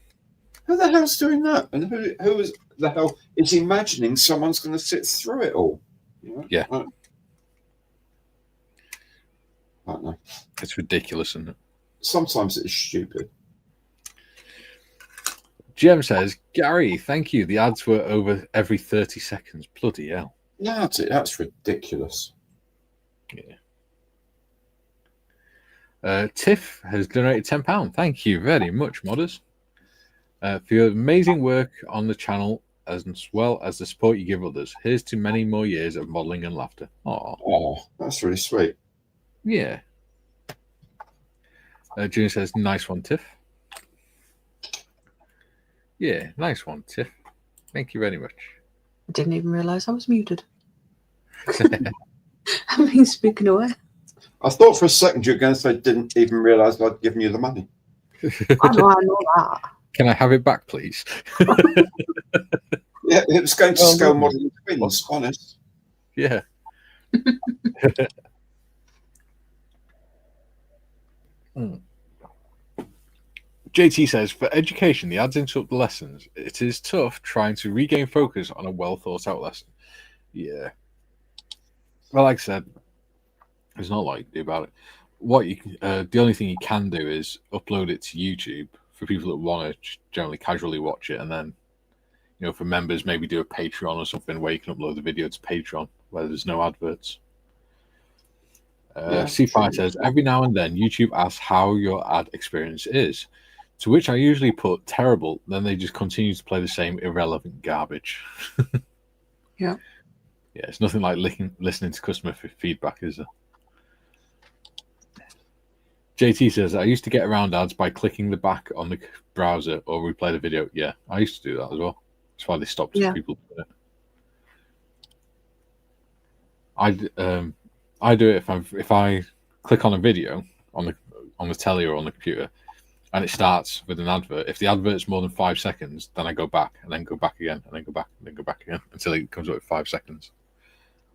who the hell's doing that? And who is the hell is imagining someone's going to sit through it all? You know? Yeah. I don't know. It's ridiculous, isn't it? Sometimes it's stupid. Jem says, Gary, thank you. The ads were over every 30 seconds. Bloody hell. No, that's ridiculous. Yeah. Tiff has donated £10. Thank you very much, modders, for your amazing work on the channel, as well as the support you give others. Here's to many more years of modelling and laughter. Oh, that's really sweet. Yeah. Junior says, nice one, Tiff. Yeah, nice one, Tiff. Thank you very much. I didn't even realise I was muted. I've been speaking away. I thought for a second you were going to say didn't even realise I'd given you the money. I know that. Can I have it back, please? Yeah, it was going to scale modelling twins, honest. Yeah. JT says, for education, the ads interrupt the lessons. It is tough trying to regain focus on a well thought out lesson. Yeah. Well, like I said, there's not a lot you can do about it. The only thing you can do is upload it to YouTube for people that want to generally casually watch it, and then, for members, maybe do a Patreon or something where you can upload the video to Patreon where there's no adverts. C5 says, every now and then YouTube asks how your ad experience is, to which I usually put terrible, then they just continue to play the same irrelevant garbage. Yeah. Yeah, it's nothing like listening to customer feedback, is there? JT says, I used to get around ads by clicking the back on the browser or replay the video. Yeah, I used to do that as well. That's why they stopped people doing it. I do it if I click on a video on the telly or on the computer, and it starts with an advert. If the advert's more than 5 seconds, then I go back and then go back again and then go back and then go back again until it comes up with 5 seconds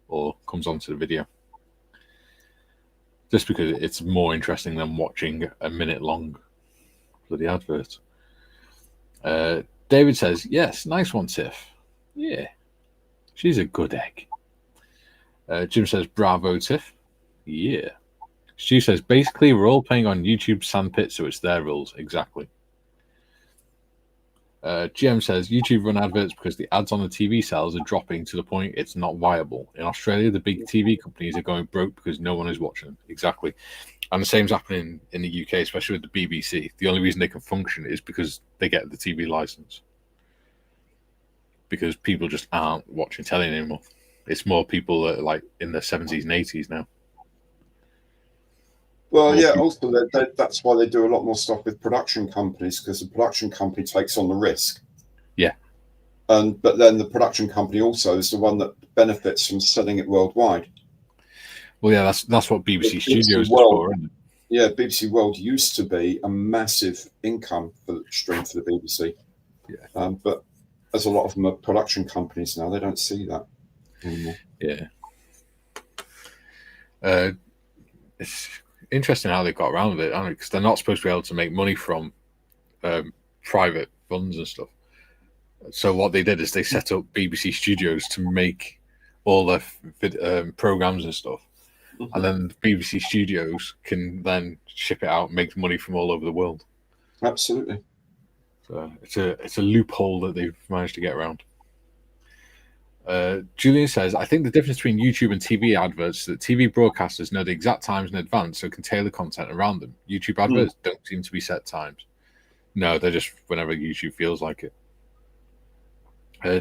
or comes onto the video. Just because it's more interesting than watching a minute long bloody advert. David says, yes, nice one, Tiff. Yeah, she's a good egg. Jim says, bravo, Tiff. Yeah. Stu says, basically, we're all playing on YouTube sandpit, so it's their rules. Exactly. GM says, YouTube run adverts because the ads on the TV sales are dropping to the point it's not viable. In Australia, the big TV companies are going broke because no one is watching them. Exactly. And the same's happening in the UK, especially with the BBC. The only reason they can function is because they get the TV license. Because people just aren't watching telly anymore. It's more people that are like in their 70s and 80s now. Well, yeah, also that's why they do a lot more stuff with production companies, because the production company takes on the risk. Yeah. But then the production company also is the one that benefits from selling it worldwide. Well, yeah, that's what BBC Studios is for, isn't it? Yeah, BBC World used to be a massive income stream for the BBC. Yeah. But as a lot of them are production companies now, they don't see that anymore. Yeah. It's interesting how they got around with it, because they're not supposed to be able to make money from private funds and stuff. So what they did is they set up BBC Studios to make all their programs and stuff. Mm-hmm. And then the BBC Studios can then ship it out and make money from all over the world. Absolutely. So it's a loophole that they've managed to get around. Julian says, I think the difference between YouTube and TV adverts is that TV broadcasters know the exact times in advance, so can tailor content around them. YouTube adverts don't seem to be set times. No, they're just whenever YouTube feels like it.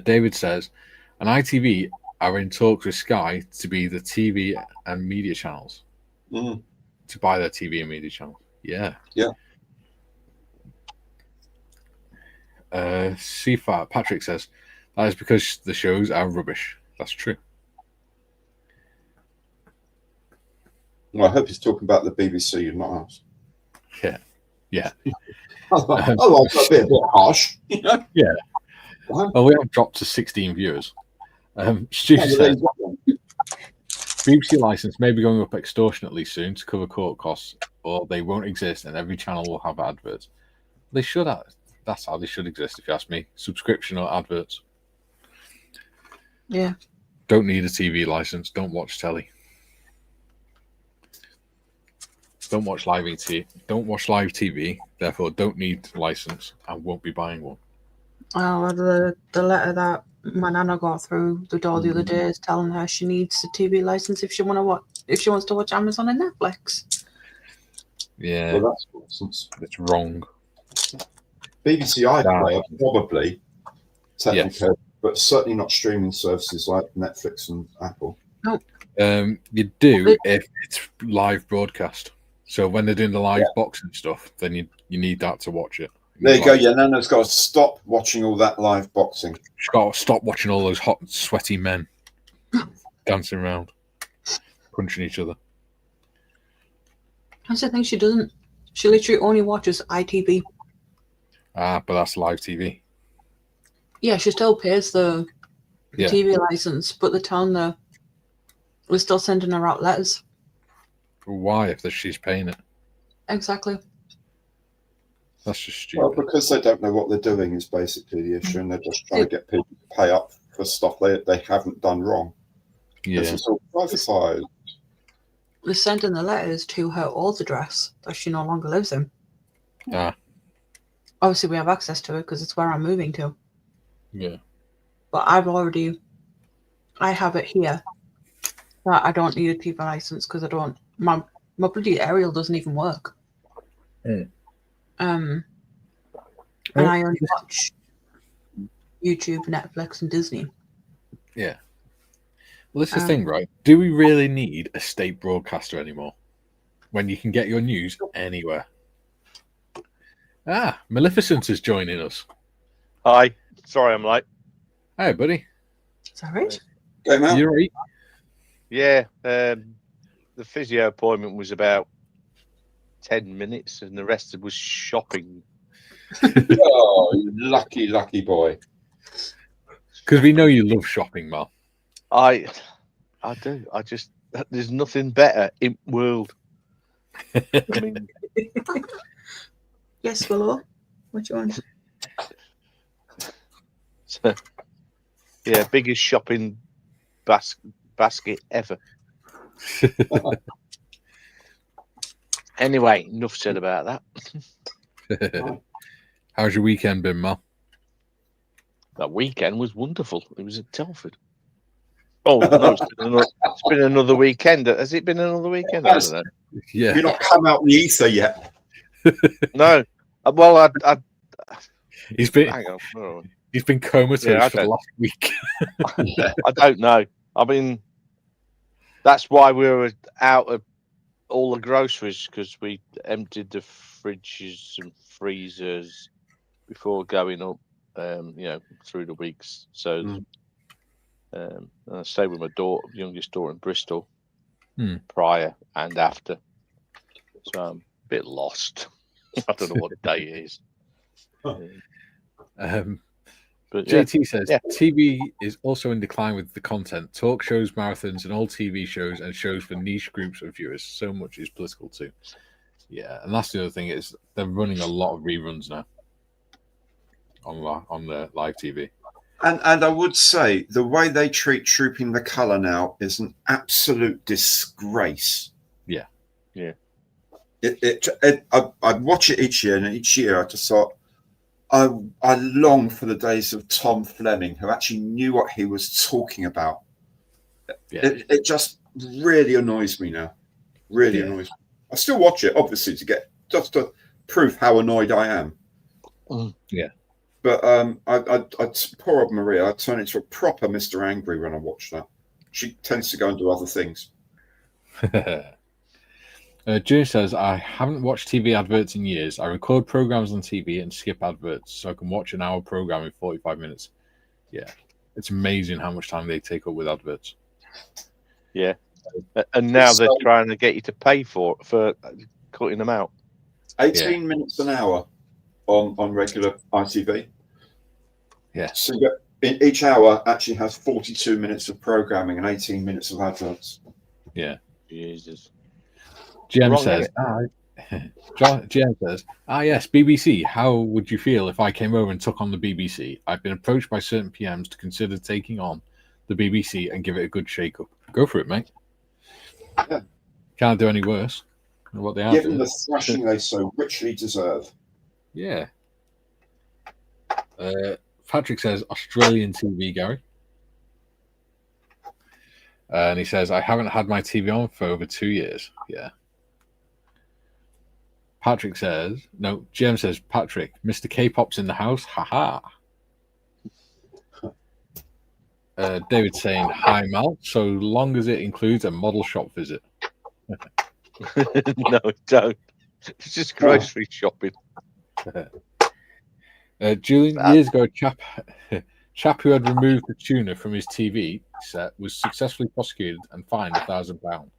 David says, and ITV are in talks with Sky to be the TV and media channels. to buy their TV and media channel. Yeah. Yeah. CFAR Patrick says that is because the shows are rubbish. That's true. Well, I hope he's talking about the BBC and not us. Yeah. I like that bit a bit harsh. You know? Yeah. What? Well, we have dropped to 16 viewers. Stu says BBC license may be going up extortionately soon to cover court costs, or they won't exist and every channel will have adverts. They should have. That's how they should exist, if you ask me. Subscription or adverts. Yeah. Don't need a TV license. Don't watch telly. Don't watch live TV. Don't watch live TV. Therefore, don't need license and won't be buying one. Well, the letter that my nana got through the door the other day is telling her she needs a TV license if she wants to watch Amazon and Netflix. Yeah, Well, that's nonsense. it's wrong. BBC iPlayer probably technically, Yes. but certainly not streaming services like Netflix and Apple. You do if it's live broadcast. So when they're doing the live boxing stuff, then you need that to watch it. There you go. Yeah, Nana's got to stop watching all that live boxing. She's got to stop watching all those hot, sweaty men dancing around, punching each other. That's the thing, she doesn't. She literally only watches ITV. Ah, but that's live TV. Yeah, she still pays the Yeah. TV license, but they're telling her we're still sending her out letters. Why, if she's paying it? Exactly. That's just Well, stupid. because they don't know what they're doing is basically the issue, and they're just trying to get people to pay up for stuff they haven't done wrong. Yeah. Because it's all privatised. They're sending the letters to her old address that she no longer lives in. Ah. Obviously, we have access to it because it's where I'm moving to. Yeah. But I have it here that I don't need a TV license because I don't. My bloody aerial doesn't even work. Mm. And I only watch YouTube, Netflix, and Disney. Yeah. Well, this is the thing, right? Do we really need a state broadcaster anymore when you can get your news anywhere? Ah, Maleficent is joining us. Hi. Sorry I'm late. Hey, buddy. Is that right? Game out. You're right. Yeah, the physio appointment was about 10 minutes and the rest was shopping. Oh, you lucky boy. Because we know you love shopping, Mal. I do. There's nothing better in the world. I mean, Yes, Willow. What do you want? so, yeah, biggest shopping basket ever. Anyway, enough said about that. How's your weekend been, Mal? That weekend was wonderful. It was at Telford. Oh no, it's been another weekend. Has it been another weekend? I don't know. Yeah. You've not come out the ether yet. No. Well, He's been hang on. Where are we? he's been comatose Yeah, for the last week. I don't know. I mean, that's why we were out of all the groceries because we emptied the fridges and freezers before going up, through the weeks. So, I stayed with my youngest daughter in Bristol prior and after. So I'm a bit lost. I don't know what day it is. But JT says TV is also in decline with the content. Talk shows, marathons, and old TV shows and shows for niche groups of viewers. So much is political too. Yeah, and that's the other thing is they're running a lot of reruns now on the live TV. And I would say the way they treat Trooping the Colour now is an absolute disgrace. Yeah. Yeah. I'd watch it each year, and each year I just thought, I long for the days of Tom Fleming, who actually knew what he was talking about. Yeah. It just really annoys me now. Really annoys me. I still watch it, obviously, to prove how annoyed I am. Yeah. But poor old Maria, I turn into a proper Mr. Angry when I watch that. She tends to go and do other things. June says, I haven't watched TV adverts in years. I record programs on TV and skip adverts so I can watch an hour program in 45 minutes. Yeah. It's amazing how much time they take up with adverts. Yeah. And now they're So- trying to get you to pay for cutting them out. 18 minutes an hour on regular ITV. Yeah. So each hour actually has 42 minutes of programming and 18 minutes of adverts. Yeah. Jesus. GM Wrong, says, GM says, yes, BBC. How would you feel if I came over and took on the BBC? I've been approached by certain PMs to consider taking on the BBC and give it a good shake-up. Go for it, mate. Yeah. Can't do any worse than what they are. Given the thrashing they so richly deserve. Yeah. Patrick says, Australian TV, Gary. And he says, I haven't had my TV on for over 2 years. Yeah. Patrick says, no, GM says, Patrick, Mr. K-pop's in the house. Haha. David saying, hi, Mal. So long as it includes a model shop visit. No, don't. It's just grocery shopping. Julian, years ago, a chap who had removed the tuner from his TV set was successfully prosecuted and fined £1,000.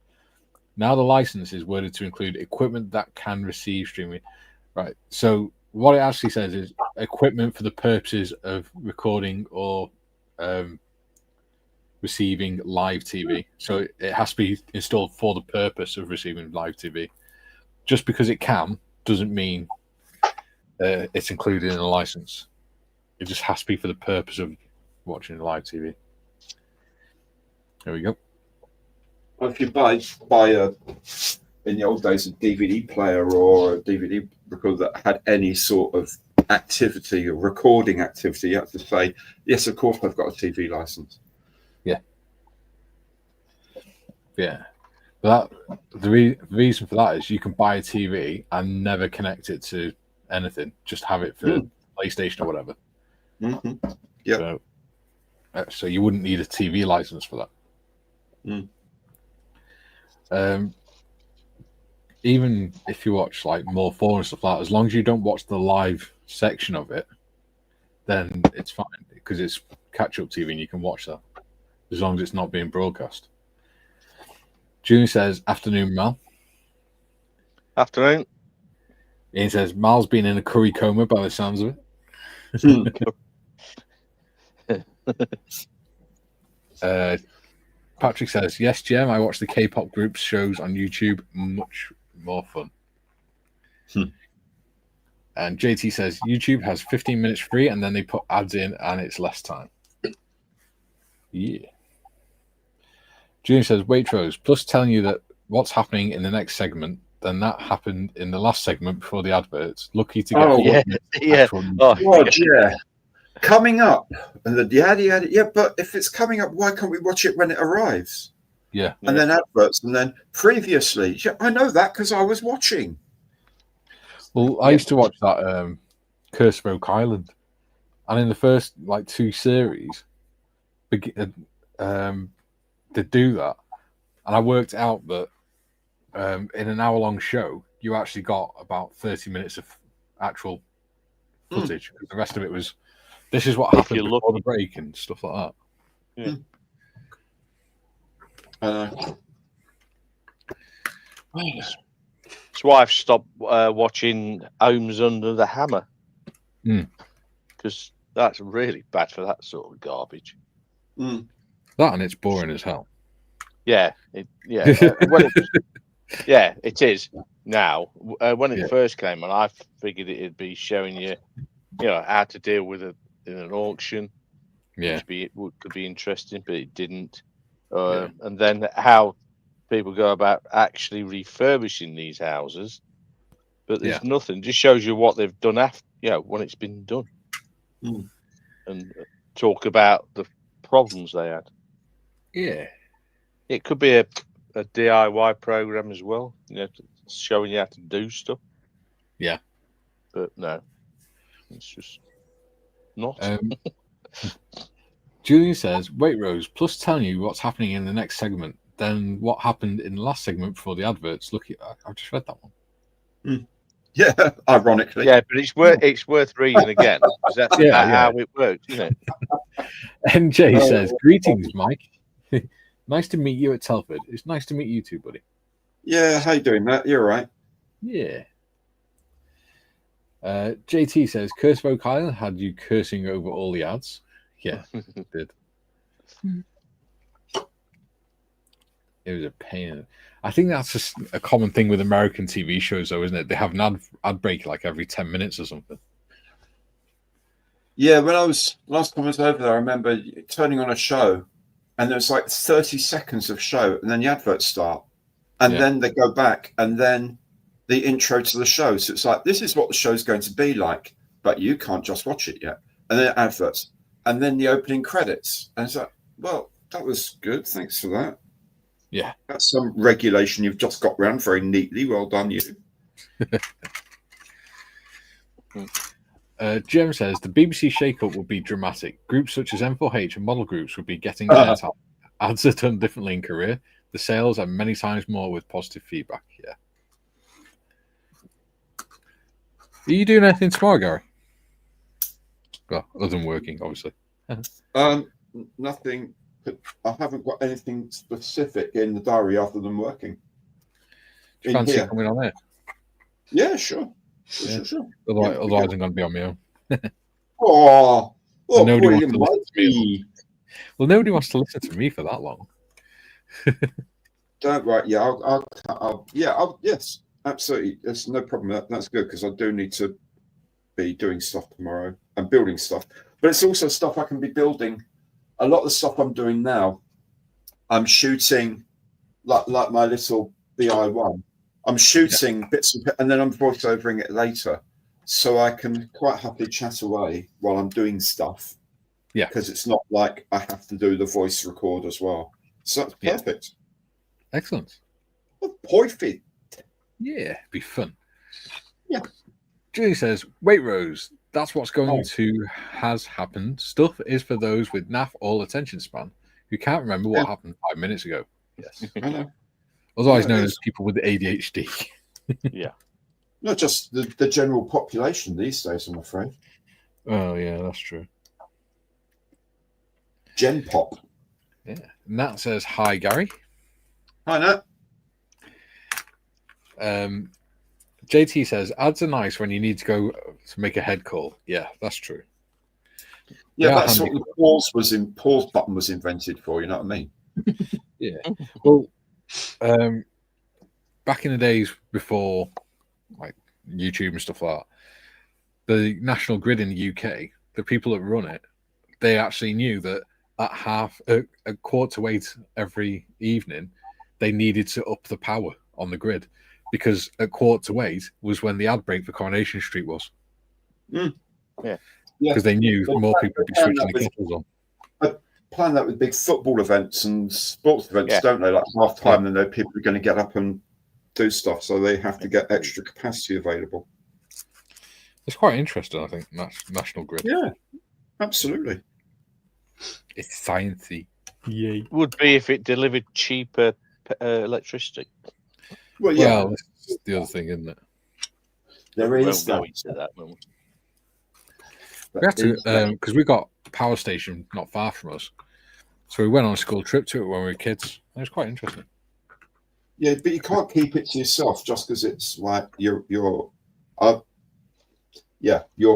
Now the license is worded to include equipment that can receive streaming. Right. So what it actually says is equipment for the purposes of recording or receiving live TV. So it has to be installed for the purpose of receiving live TV. Just because it can doesn't mean it's included in a license. It just has to be for the purpose of watching live TV. There we go. Well, if you buy in the old days a DVD player or a DVD recorder that had any sort of activity or recording activity, you have to say, yes, of course I've got a TV license. Yeah. But the reason for that is you can buy a TV and never connect it to anything. Just have it for PlayStation or whatever. Mm-hmm. Yeah. So you wouldn't need a TV license for that. Even if you watch like more foreign stuff like that, as long as you don't watch the live section of it, then it's fine because it's catch-up TV and you can watch that as long as it's not being broadcast. June says, afternoon, Mal. Afternoon. Ian says, Mal's been in a curry coma by the sounds of it. Patrick says, yes, Jem, I watch the K-pop groups shows on YouTube. Much more fun. And JT says, YouTube has 15 minutes free and then they put ads in and it's less time. Yeah. June says, Waitrose, plus telling you that what's happening in the next segment, then that happened in the last segment before the adverts. Lucky to get yeah. Coming up, and yeah, but if it's coming up, why can't we watch it when it arrives? Yeah. And then adverts, and then previously. Yeah, I know that because I was watching. Well, I used to watch that Curse of Oak Island, and in the first like 2 series, they do that, and I worked out that in an hour-long show, you actually got about 30 minutes of actual footage. The rest of it was, this is what happened before the break and stuff like that. Yeah. That's why I've stopped watching Homes Under the Hammer. Because that's really bad for that sort of garbage. That and it's boring as hell. Yeah. It is now. When it first came on, I figured it'd be showing you, how to deal with it in an auction. Yeah. Could be interesting, but it didn't. And then how people go about actually refurbishing these houses, but there's nothing. Just shows you what they've done after, when it's been done, and talk about the problems they had. Yeah, it could be a DIY program as well, showing you how to do stuff. Yeah, but no, it's just not. Julian says, "Wait, Rose. Plus, telling you what's happening in the next segment, then what happened in the last segment before the adverts? Look, I've just read that one. Yeah, ironically. Yeah, but it's worth reading again because that's Yeah, about yeah. how it works, isn't it? NJ says, "Greetings, Mike. Nice to meet you at Telford. It's nice to meet you too, buddy." Yeah, how you doing, Matt? You're right. Yeah. JT says, "Curse of Oak Island had you cursing over all the ads." Yeah, it did. It was a pain. I think that's just a common thing with American TV shows, though, isn't it? They have an ad break like every 10 minutes or something. Yeah, last time I was over there, I remember turning on a show, and there was like 30 seconds of show, and then the adverts start, and then they go back, and then the intro to the show. So it's like, this is what the show's going to be like, but you can't just watch it yet. And then adverts, and then the opening credits. And it's like, well, that was good. Thanks for that. Yeah. That's some regulation you've just got round very neatly. Well done, you. Jim says, "The BBC shake-up would be dramatic. Groups such as M4H and model groups would be getting airtime. Ads are done differently in Korea. The sales are many times more with positive feedback." Yeah. Are you doing anything tomorrow, Gary? Well, other than working, obviously. Nothing. I haven't got anything specific in the diary other than working. Do you fancy coming on there? Yeah, sure. Sure. Otherwise, I'm going to be on my own. Oh, nobody wants to listen to me. Well, nobody wants to listen to me for that long. Don't worry. Yeah, yes, absolutely. There's no problem. That's good because I do need to be doing stuff tomorrow and building stuff. But it's also stuff I can be building. A lot of the stuff I'm doing now, I'm shooting like my little BI1. I'm shooting bits and then I'm voiceovering it later. So I can quite happily chat away while I'm doing stuff. Yeah. Because it's not like I have to do the voice record as well. So that's perfect. Excellent. Oh, perfect. Yeah, be fun. Yeah. Julie says, "Waitrose, that's what's going to has happened. Stuff is for those with naff all attention span who can't remember what happened 5 minutes ago." Yes. I know. Otherwise known as people with ADHD. Yeah. Not just the general population these days, I'm afraid. Oh, yeah, that's true. Gen pop. Yeah. Nat says, "Hi, Gary." Hi, Nat. JT says, "Ads are nice when you need to go to make a head call." Yeah, that's true. Yeah, that's what the pause button was invented for. You know what I mean? Yeah. Well, back in the days before, like YouTube and stuff like that, the National Grid in the UK, the people that run it, they actually knew that at a 7:45 every evening, they needed to up the power on the grid. Because at 7:45 was when the ad break for Coronation Street was. Yeah. Because they knew more people would be switching the kettles on. I plan that with big football events and sports events, don't they? Like half time, then people are going to get up and do stuff, so they have to get extra capacity available. It's quite interesting, I think, National Grid. Yeah, absolutely. It's sciencey. Yay. Would be if it delivered cheaper electricity. Well, yeah. Well, that's the other thing, isn't it? There is We'll that. go into that moment. We had to, because we got a power station not far from us. So we went on a school trip to it when we were kids. It was quite interesting. Yeah, but you can't keep it to yourself just because it's like your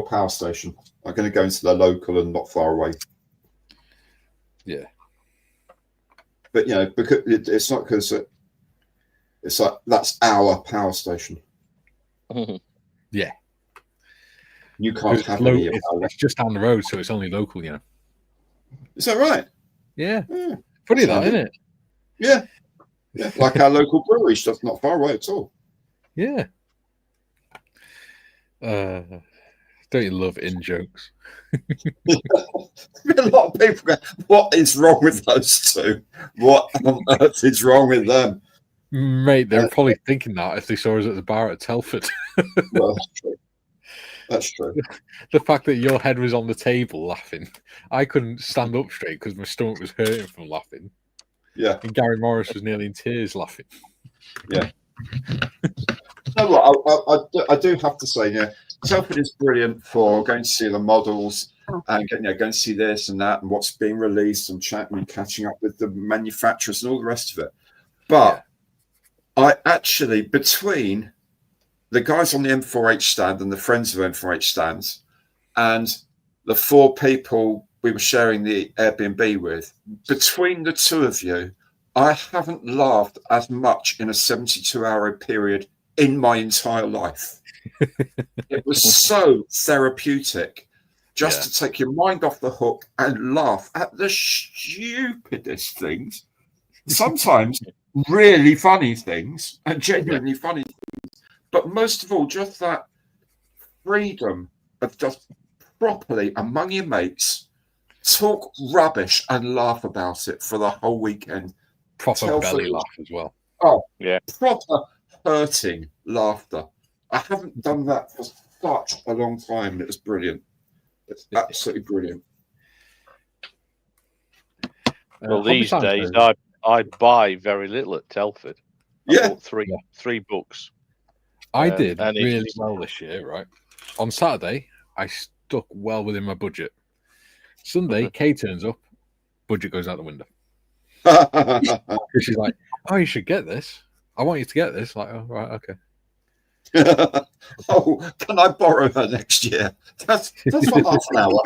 power station. I'm going to go into the local and not far away. Yeah. But, you know, because it's not because it's like that's our power station. Yeah. You can't have any of that. It's just down the road, so it's only local, you know. Is that right? Yeah. Yeah. Funny that, isn't it? Yeah. Yeah. Like our local brewery, just not far away at all. Yeah. Don't you love in-jokes? A lot of people go, what is wrong with those two? What on earth is wrong with them? Mate, they're probably thinking that if they saw us at the bar at Telford. Well, that's true. That's true. The fact that your head was on the table laughing. I couldn't stand up straight because my stomach was hurting from laughing. Yeah. And Gary Morris was nearly in tears laughing. You know what? I do have to say, Telford is brilliant for going to see the models and going to see this and that and what's being released and chatting and catching up with the manufacturers and all the rest of it. But I actually, between the guys on the M4H stand and the friends of M4H stands and the 4 people we were sharing the Airbnb with, between the 2 of you, I haven't laughed as much in a 72-hour period in my entire life. It was so therapeutic just to take your mind off the hook and laugh at the stupidest things, sometimes really funny things and genuinely funny things, but most of all, just that freedom of just properly among your mates, talk rubbish and laugh about it for the whole weekend. Proper belly laugh as well. Oh, yeah. Proper hurting laughter. I haven't done that for such a long time. It was brilliant. It's absolutely brilliant. Well, these days I buy very little at Telford. I bought three books. I did and really well this year, right? On Saturday, I stuck well within my budget. Sunday, Kay turns up, budget goes out the window. She's like, "Oh, you should get this. I want you to get this." Like, oh, right, okay. Oh, can I borrow her next year? That's for half an hour.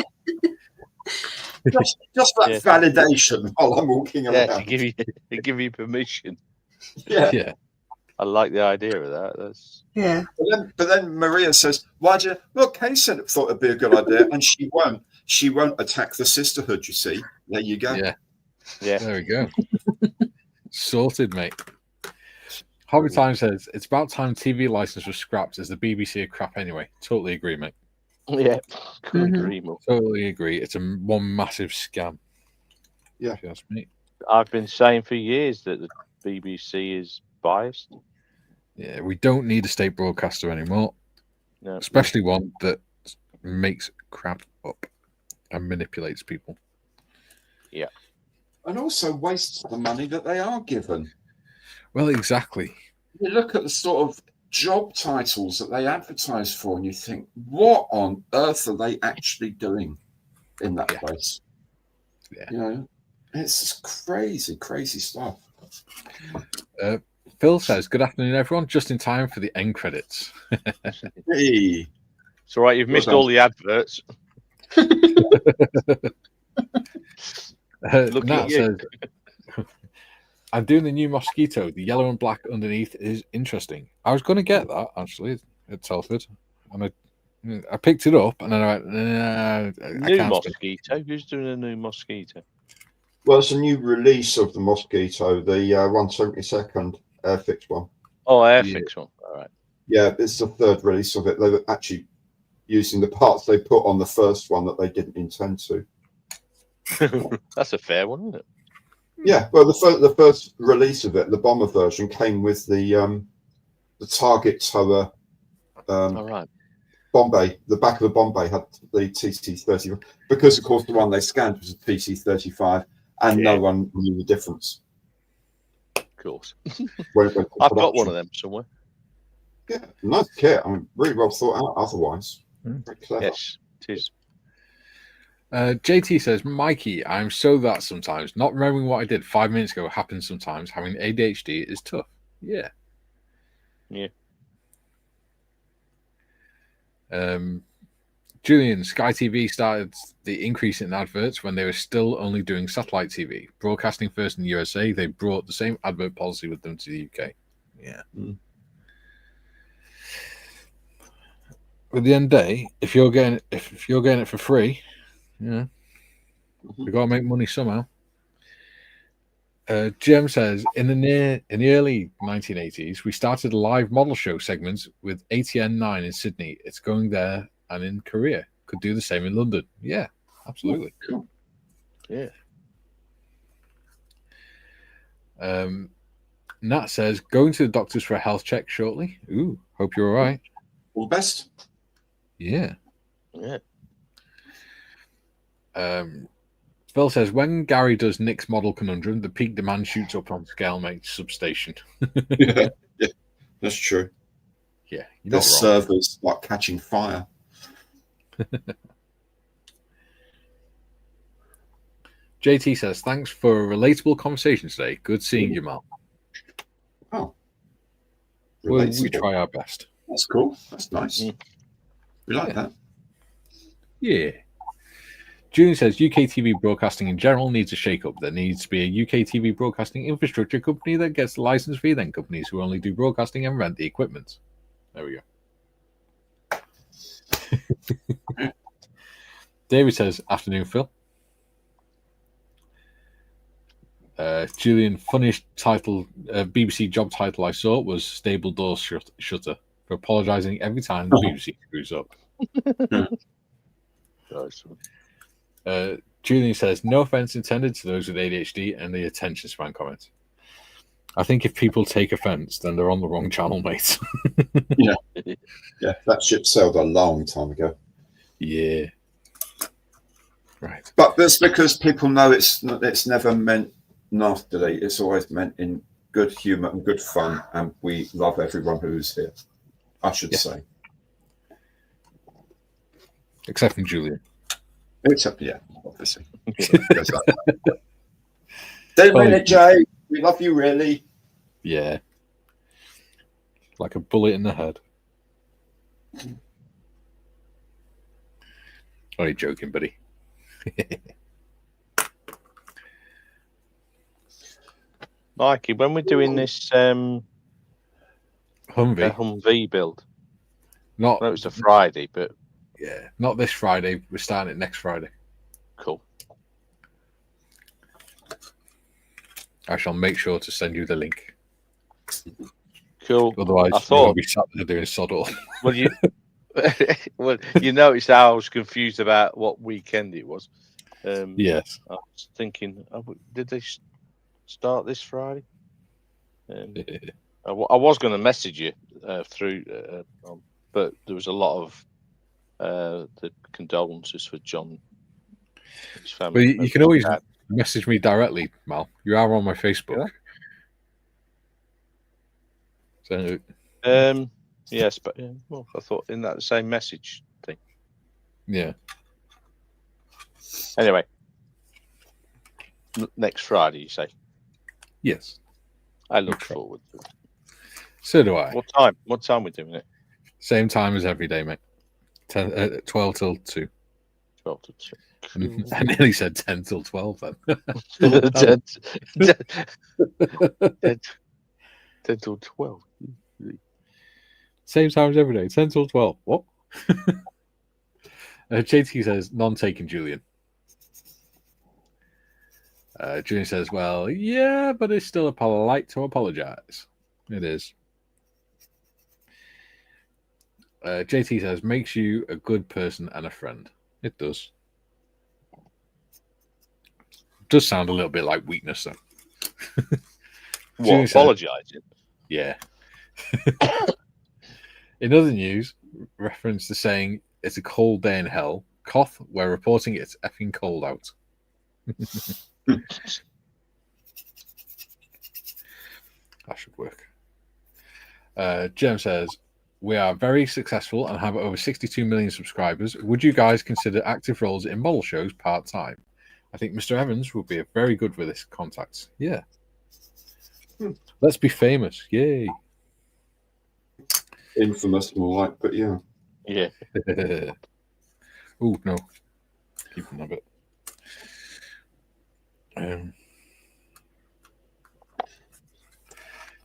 Just that validation while I'm walking around. to give you permission. Yeah. I like the idea of that. That's But then Maria says, "Why'd you?" Well, Kay said it thought it'd be a good idea, and she won't. She won't attack the sisterhood. You see, there you go. Yeah. There we go. Sorted, mate. Hobby Time says it's about time TV license was scrapped as the BBC are crap anyway. Totally agree, mate. Yeah, couldn't agree more. Totally agree. It's one massive scam. Yeah, if you ask me. I've been saying for years that the BBC is biased. Yeah, we don't need a state broadcaster anymore. No. Especially one that makes crap up and manipulates people. Yeah. And also wastes the money that they are given. Well, exactly. You look at the sort of job titles that they advertise for, and you think, what on earth are they actually doing in that place? Yeah. You know, it's just crazy stuff. Phil says, "Good afternoon, everyone. Just in time for the end credits." Hey. It's all right. You've missed all the adverts. Nat says, "I'm doing the new Mosquito. The yellow and black underneath is interesting. I was going to get that actually at Telford, and I picked it up, and then I went, new Mosquito. Who's doing a new Mosquito? Well, it's a new release of the Mosquito, the 172nd Airfix one. Oh, Airfix one. All right. Yeah, it's the 3rd release of it. They were actually using the parts they put on the first one that they didn't intend to. That's a fair one, isn't it? Yeah, well, the first release of it, the bomber version, came with the target tower. All right. Bombay, the back of the Bombay had the TT-30 because, of course, the one they scanned was a TT-35, and no one knew the difference. Of course. I've got one of them somewhere. Yeah, nice kit. I mean, really well thought out. Otherwise, very clever. Yes, it is. JT says, "Mikey, I'm so that sometimes. Not remembering what I did 5 minutes ago happens sometimes. Having ADHD is tough." Yeah. Yeah. Julian, Sky TV started the increase in adverts when they were still only doing satellite TV. Broadcasting first in the USA, they brought the same advert policy with them to the UK. Yeah. At the end of the day, if you're getting it for free, you got to make money somehow. Jim says, in the early 1980s, we started a live model show segments with ATN 9 in Sydney. It's going there and in Korea. Could do the same in London. Yeah, absolutely. Cool. Yeah. Nat says, going to the doctors for a health check shortly. Ooh, hope you're all right. All the best. Yeah. Yeah. Phil says, when Gary does Nick's model conundrum, the peak demand shoots up on Scalemate's substation. Yeah, that's true. Yeah, you're Their not wrong. servers like catching fire. JT says, thanks for a relatable conversation today. Good seeing you, Mal. Oh, We relatable. try our best. That's cool. That's nice. We like that. Yeah. Julian says, UK TV broadcasting in general needs a shake-up. There needs to be a UK TV broadcasting infrastructure company that gets the license fee, then companies who only do broadcasting and rent the equipment. There we go. David says, afternoon, Phil. Julian, funniest title, BBC job title I saw was Stable Door Shutter for apologising every time the BBC screws up. Julian says, no offence intended to those with ADHD and the attention span comment. I think if people take offence, then they're on the wrong channel, mate. Yeah, that ship sailed a long time ago. Yeah. Right. But that's because people know it's never meant nastily. It's always meant in good humour and good fun, and we love everyone who's here. I should say, except from Julian. Except, yeah, obviously. Don't mean it, Jay. We love you, really. Yeah. Like a bullet in the head. Only joking, buddy. Mikey, when we're doing this Humvee. Humvee build, Not, I know it's a Friday, but yeah, not this Friday. We're starting it next Friday. cool. I shall make sure to send you the link. Cool. Otherwise, I thought you'll be sat there doing sod all. well, you noticed how I was confused about what weekend it was. Yes. I was thinking, did they start this Friday? I was going to message you through, but there was a lot of the condolences for John. His family. But you can always message me directly, Mal. You are on my Facebook. Yeah. So, yes, but well, I thought in that same message thing. yeah. Anyway, next Friday, you say? Yes. I look forward to it. So do I. What time? What time are we doing it? Same time as every day, mate. 12 till 2. 12 to 2. I nearly said 10 till 12 then. 10 till 12. Same time as every day. 10 till 12. What? JT says, non-taken Julian. Julian says, well, yeah, but it's still a polite to apologize. It is. JT says, makes you a good person and a friend. It does. Does sound a little bit like weakness, though. What, apologising? Yeah. In other news, reference to saying it's a cold day in hell. Koth, we're reporting it's effing cold out. That should work. Jem says, we are very successful and have over 62 million subscribers. Would you guys consider active roles in model shows part-time? I think Mr. Evans would be very good with this contact. Yeah. Let's be famous. Yay. Infamous, more like, but yeah. Yeah. Oh, no. Keep them a bit.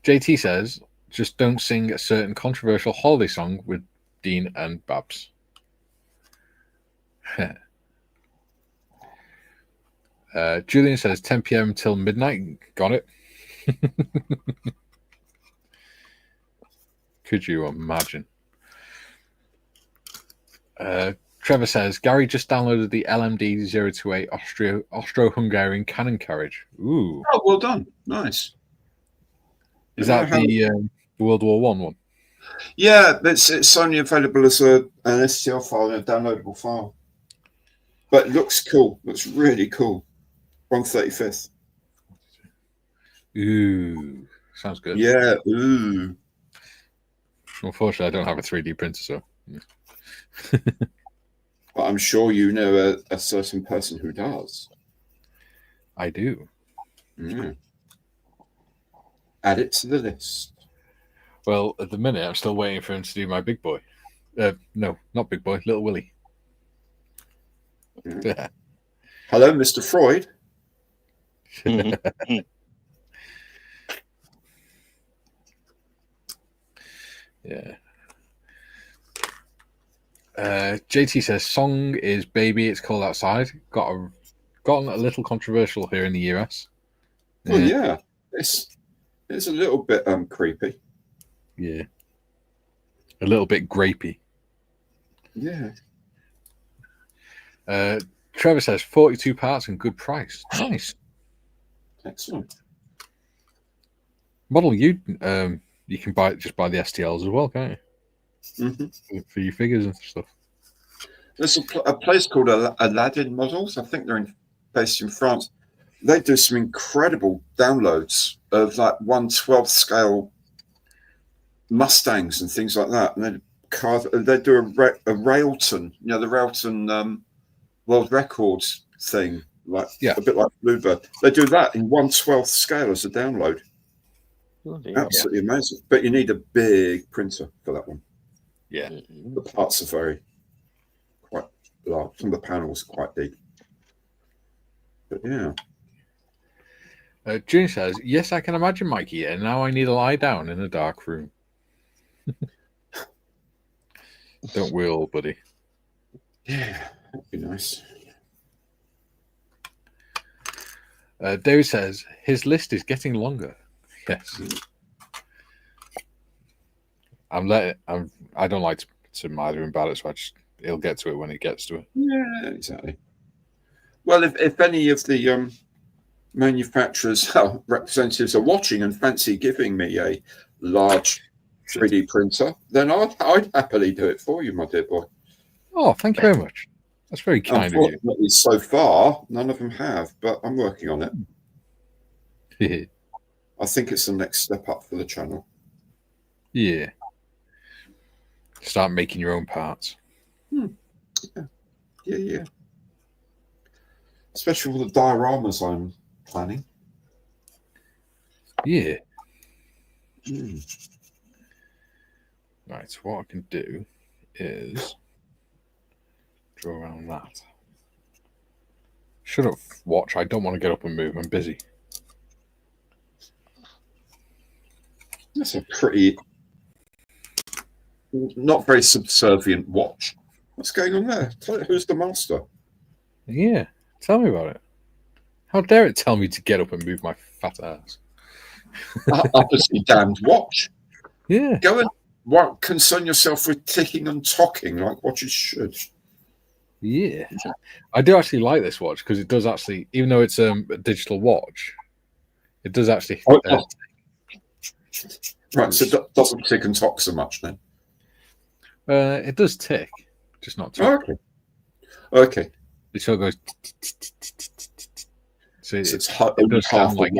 JT says, just don't sing a certain controversial holiday song with Dean and Babs. Julian says 10 p.m. till midnight. Got it. Could you imagine? Trevor says Gary just downloaded the LMD 028 Austro-Hungarian cannon carriage. Ooh. Oh, well done. Nice. Is that the World War one? Yeah, it's only available as an STL file, a downloadable file. But it looks cool. Looks really cool. 1/35th. Ooh, sounds good. Yeah. Ooh. Unfortunately, I don't have a 3D printer, so. But I'm sure you know a certain person who does. I do. Mm. Add it to the list. Well, at the minute, I'm still waiting for him to do my big boy. No, not big boy, Little Willie. Mm. Yeah. Hello, Mr. Freud. Yeah. JT says song is "Baby It's Cold Outside." Gotten a little controversial here in the US. Well, yeah, it's a little bit creepy. Yeah. A little bit grapey. Yeah. Trevor says 42 parts and good price. Nice. Excellent. Model you can buy the STLs as well, can't you? Mm-hmm. For your figures and stuff. There's a place called Aladdin Models. I think they're based in France. They do some incredible downloads of like 1/12 scale Mustangs and things like that. And they do a Railton, the Railton world records thing, like a bit like Bluebird. They do that in 1/12 scale as a download. Absolutely amazing. But you need a big printer for that one. Yeah. The parts are quite large. Some of the panels are quite big. But yeah. June says, yes, I can imagine Mikey, and now I need to lie down in a dark room. Don't we all, buddy? Yeah, that'd be nice. David says, his list is getting longer. Yes. I don't like to mother him about it, so he'll get to it when he gets to it. Yeah, exactly. Well, if any of the manufacturers' representatives are watching and fancy giving me a large 3D printer, then I'd happily do it for you, my dear boy. Oh, thank you very much. That's very kind of you. Unfortunately, so far, none of them have, but I'm working on it. I think it's the next step up for the channel. Yeah. Start making your own parts. Yeah. Especially with the dioramas I'm planning. Yeah. Right, so what I can do is draw around that. Shut up, watch. I don't want to get up and move. I'm busy. That's a pretty not very subservient watch. What's going on there? Who's the master? Yeah, tell me about it. How dare it tell me to get up and move my fat ass? Obviously, damned watch. Yeah. Go and concern yourself with ticking and tocking like watches should. Yeah. I do actually like this watch because it does actually, even though it's a digital watch, it does actually. Right, so it doesn't tick and tock so much then. It does tick, just not tock. Okay. It sort of goes. So it's only half a watch.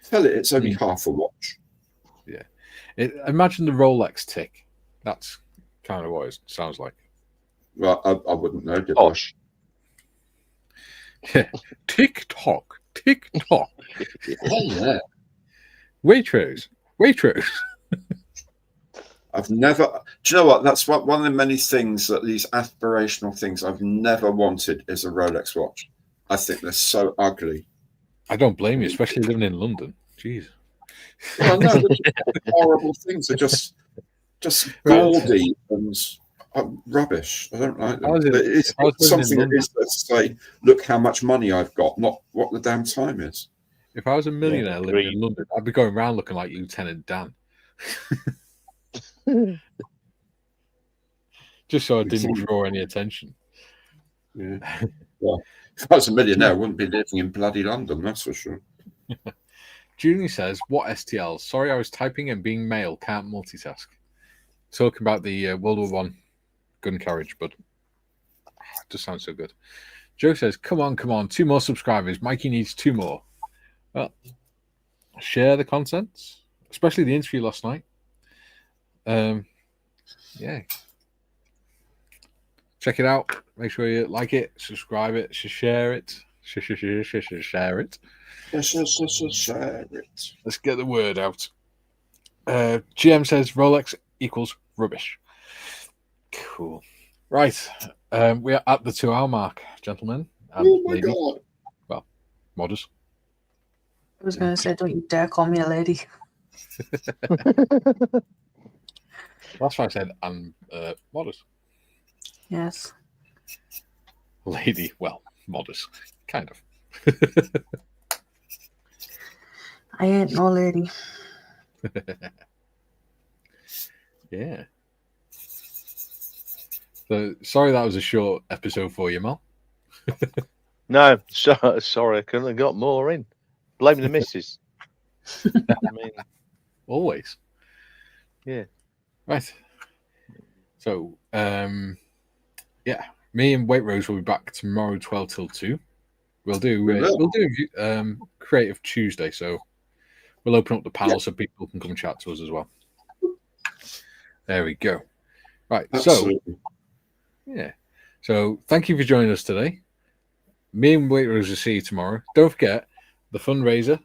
Tell it it's only half a watch. Yeah. Imagine the Rolex tick. That's kind of what it sounds like. Well, I wouldn't know. Posh. Yeah. Tick tock. Tick tock. Oh, yeah. Waitrose. I've never. Do you know what? That's one of the many things that these aspirational things I've never wanted is a Rolex watch. I think they're so ugly. I don't blame you, especially living in London. Jeez. Well, no, they're just horrible things. They're just gaudy and rubbish. I don't like them. It's something that is there to say, look how much money I've got, not what the damn time is. If I was a millionaire living in London, I'd be going around looking like Lieutenant Dan. Just so I didn't draw any attention. Yeah. Well, if I was a millionaire, I wouldn't be living in bloody London, that's for sure. Julie says, what STL? Sorry, I was typing and being male, can't multitask. Talking about the World War I gun carriage, but it just sounds so good. Joe says, come on, 2 more subscribers. Mikey needs 2 more. Well, share the content, especially the interview last night. Yeah. Check it out. Make sure you like it, subscribe it, share it. Share it. Share it. Let's get the word out. GM says Rolex equals rubbish. Cool. Right. We are at the 2-hour mark, gentlemen. And Oh my ladies. god. Well, modders. I was going to say, don't you dare call me a lady. That's why I said and modders. Yes. Lady, well, modders. Kind of. I ain't no lady. Yeah. So sorry that was a short episode for you, Mal. No, sorry, I couldn't have got more in. Blame the missus. I mean, Always. yeah. Right. So, yeah, me and Waitrose will be back tomorrow, 12 till 2. We'll do Creative Tuesday, so we'll open up the panel so people can come and chat to us as well. There we go. Right. Absolutely. So, yeah. So, thank you for joining us today. Me and Waitrose will see you tomorrow. Don't forget the fundraiser.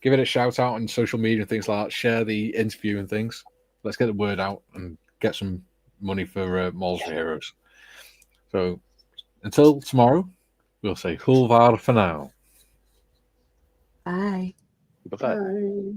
Give it a shout out on social media and things like that. Share the interview and things. Let's get the word out and get some money for Malls for Heroes. So until tomorrow, we'll say Hulvar for now. Bye. Bye. Bye.